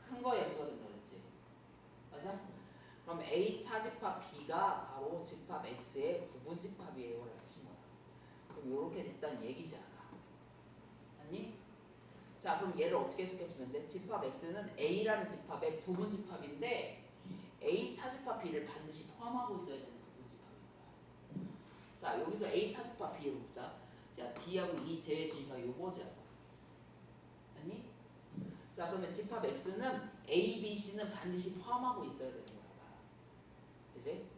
큰 거에 X가 된다고 그랬지. 맞아? 그럼 A 차집합 B가 바로 집합 X의 부분집합이에요 라는 뜻인 거야. 그럼 요렇게 됐다는 얘기지 아까. 아니? 자 그럼 얘를 어떻게 해석해주면 돼? 집합 X는 A라는 집합의 부분 집합인데 A 차집합 B를 반드시 포함하고 있어야 되는 부분 집합인 거야. 자 여기서 A 차집합 B를 보자. 자 D하고 E 제해주니까 요거지 아까. 아니? 자 그러면 집합 X는 A, B, C는 반드시 포함하고 있어야 되는 거야. 그지?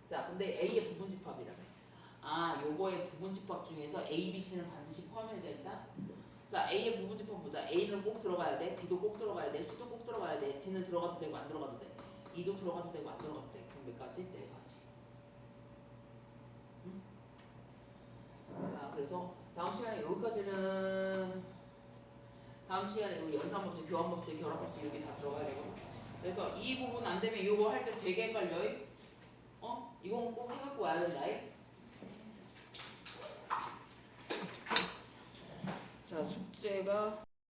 자 근데 A의 부분 집합이라며. 아 요거의 부분 집합 중에서 A, B, C는 반드시 포함해야 된다? 자 A의 부분 집합 보자. A는 꼭 들어가야 돼. B도 꼭 들어가야 돼. C도 꼭 들어가야 돼. D는 들어가도 되고 안 들어가도 돼. E도 들어가도 되고 안 들어가도 돼. 그럼 몇 가지? 네 가지. 응? 자 그래서 다음 시간에 여기까지는 다음 시간에 여기 연산법칙, 교환법칙, 결합법칙 이렇게 다 들어가야 되거든. 그래서 이 부분 안 되면 이거 할 때 되게 헷갈려. 이건 꼭 해갖고 와야 된다. 자 숙제가